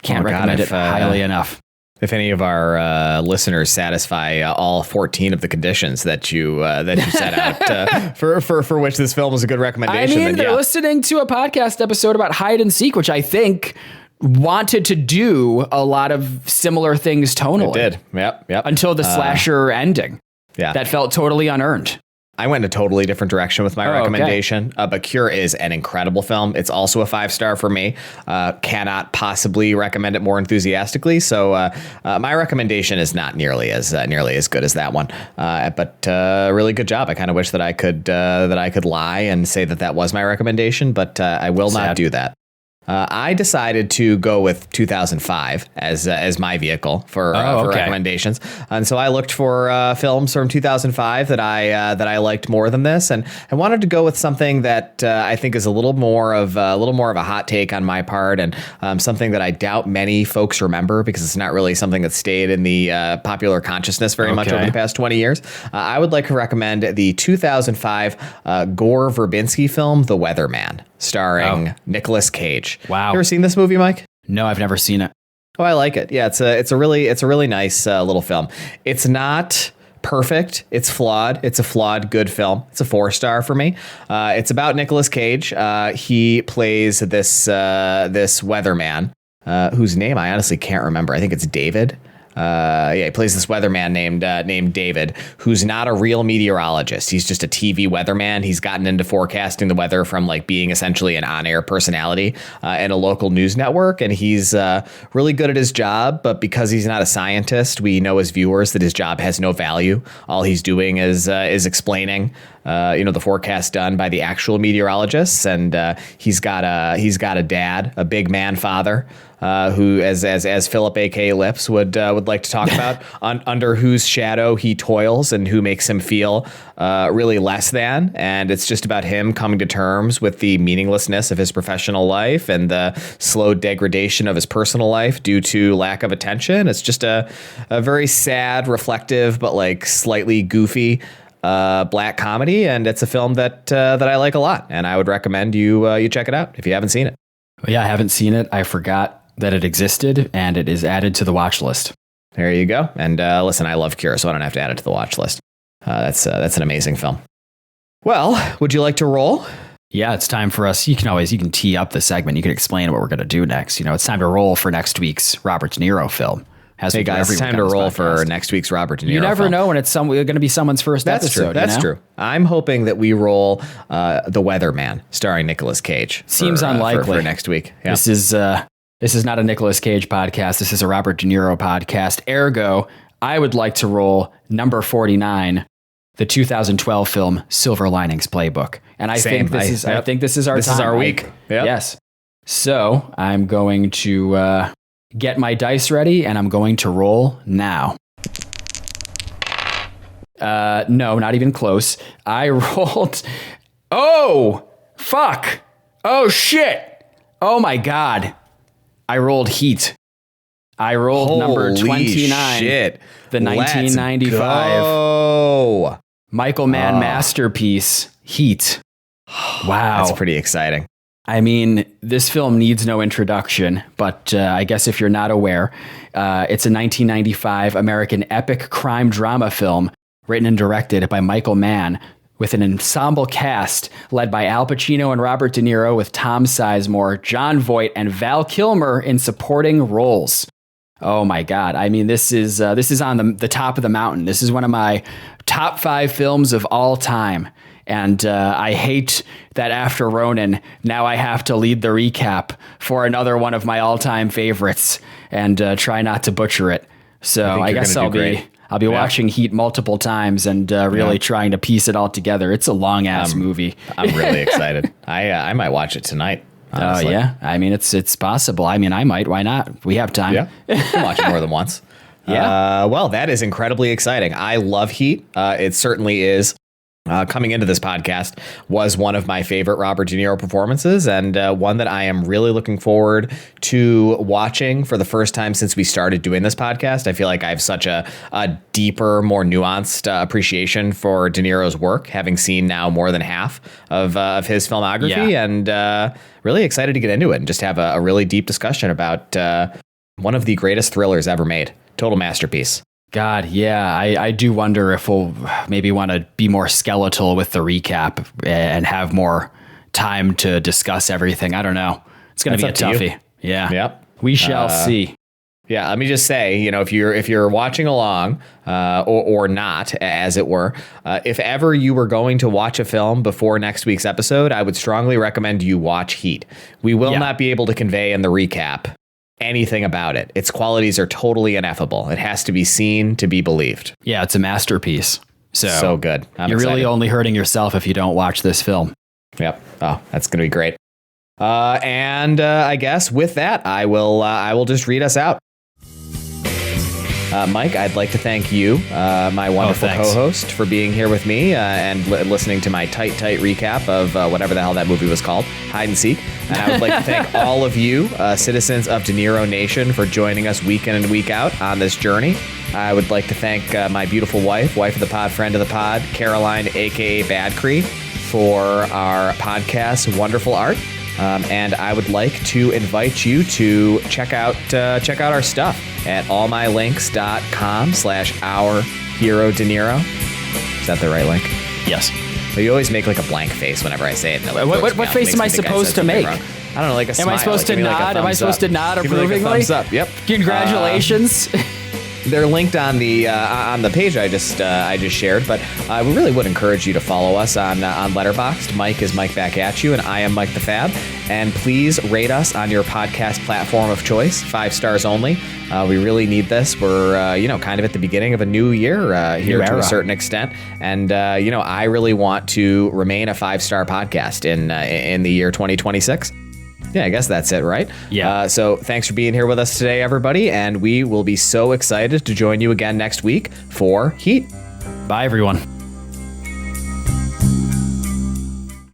Can't recommend it highly enough. If any of our listeners satisfy all 14 of the conditions that you set out for which this film is a good recommendation, they're listening to a podcast episode about hide and seek, which I think wanted to do a lot of similar things tonally. It did. Yep. Until the slasher ending. Yeah. That felt totally unearned. I went a totally different direction with my recommendation, but Cure is an incredible film. It's also a 5-star for me. Cannot possibly recommend it more enthusiastically. So my recommendation is not nearly as good as that one, but really good job. I kind of wish that I could lie and say that was my recommendation, but I will not do that. I decided to go with 2005 as my vehicle for recommendations, and so I looked for films from 2005 that I liked more than this, and I wanted to go with something that I think is a little more of a hot take on my part, and something that I doubt many folks remember because it's not really something that stayed in the popular consciousness very much over the past 20 years. I would like to recommend the 2005 Gore Verbinski film, The Weatherman, starring Nicolas Cage. Wow. You ever seen this movie, Mike? No, I've never seen it. Oh, I like it. Yeah, it's a really nice little film. It's not perfect. It's flawed. It's a flawed good film. It's a 4-star for me. It's about Nicolas Cage. He plays this weatherman whose name I honestly can't remember. I think it's David. He plays this weatherman named David, who's not a real meteorologist. He's just a TV weatherman. He's gotten into forecasting the weather from being essentially an on-air personality in a local news network, and he's really good at his job. But because he's not a scientist, we know as viewers that his job has no value. All he's doing is explaining the forecast done by the actual meteorologists, and he's got a dad, a big man father, who, as Philip A.K. Lips would like to talk about, under whose shadow he toils and who makes him feel really less than. And it's just about him coming to terms with the meaninglessness of his professional life and the slow degradation of his personal life due to lack of attention. It's just a very sad, reflective, but slightly goofy black comedy, and it's a film that I like a lot, and I would recommend you check it out if you haven't seen it. Yeah, I haven't seen it. I forgot that it existed, and it is added to the watch list. There you go. And listen, I love Cure, so I don't have to add it to the watch list. That's an amazing film. Well, would you like to roll? Yeah, it's time for us. You can tee up the segment. You can explain what we're going to do next. It's time to roll for next week's Robert De Niro film, As Hey guys, it's time to roll for next week's Robert De Niro. You never film. know when it's going to be someone's first That's episode. true. That's true. I'm hoping that we roll The Weatherman, starring Nicolas Cage. Seems unlikely for next week. Yeah. This is not a Nicolas Cage podcast. This is a Robert De Niro podcast. Ergo, I would like to roll number 49, the 2012 film Silver Linings Playbook. And I think this is our time. This is our week. Yep. Yes. So I'm going to get my dice ready, and I'm going to roll now. No, not even close. I rolled. Oh, fuck. Oh, shit. Oh, my God. I rolled Heat. I rolled number 29. Shit. The 1995 Michael Mann masterpiece, Heat. Wow. That's pretty exciting. I mean, this film needs no introduction, but I guess if you're not aware, it's a 1995 American epic crime drama film written and directed by Michael Mann, with an ensemble cast led by Al Pacino and Robert De Niro, with Tom Sizemore, Jon Voight, and Val Kilmer in supporting roles. Oh my God. I mean, this is on the top of the mountain. This is one of my top 5 films of all time. And I hate that after Ronin, now I have to lead the recap for another one of my all-time favorites and try not to butcher it. So I guess I'll be watching Heat multiple times and really trying to piece it all together. It's a long-ass movie. I'm really excited. I might watch it tonight. Oh, yeah. I mean, it's possible. I mean, I might. Why not? We have time. Yeah. You can watch it more than once. Yeah. Well, that is incredibly exciting. I love Heat. It certainly is. Coming into this podcast was one of my favorite Robert De Niro performances, and one that I am really looking forward to watching for the first time since we started doing this podcast. I feel like I have such a deeper, more nuanced appreciation for De Niro's work, having seen now more than half of his filmography, and really excited to get into it and just have a really deep discussion about one of the greatest thrillers ever made. Total masterpiece. God, yeah. I do wonder if we'll maybe want to be more skeletal with the recap and have more time to discuss everything. I don't know. It's going to be a toughie. Yeah. Yep. We shall see. Yeah, let me just say, if you're watching along, or not, as it were, if ever you were going to watch a film before next week's episode, I would strongly recommend you watch Heat. We will not be able to convey in the recap anything about it. Its qualities are totally ineffable. It has to be seen to be believed. Yeah, it's a masterpiece. So good. You're really only hurting yourself if you don't watch this film. Yep. Oh, that's going to be great. And I guess with that, I will just read us out. Mike, I'd like to thank you, my wonderful co-host, for being here with me and listening to my tight recap of whatever the hell that movie was called, Hide and Seek. And I would like to thank all of you, citizens of De Niro Nation, for joining us week in and week out on this journey. I would like to thank my beautiful wife of the pod, friend of the pod, Caroline, a.k.a. Badcree, for our podcast's wonderful art. And I would like to invite you to check out our stuff at allmylinks.com/ourherodeniro. Is that the right link? Yes. But you always make like a blank face whenever I say it. What face am I supposed to make? I don't know, like a smile. Am I supposed to nod? Am I supposed to nod approvingly? Thumbs up. Yep. Congratulations. They're linked on the page I just shared, but we really would encourage you to follow us on Letterboxd. Mike is Mike Back At You, and I am Mike the Fab. And please rate us on your podcast platform of choice, 5 stars only. We really need this. We're kind of at the beginning of a new year here to a certain extent, and I really want to remain a 5-star podcast in the year 2026. Yeah, I guess that's it, right? Yeah. So thanks for being here with us today, everybody, and we will be so excited to join you again next week for Heat. Bye, everyone.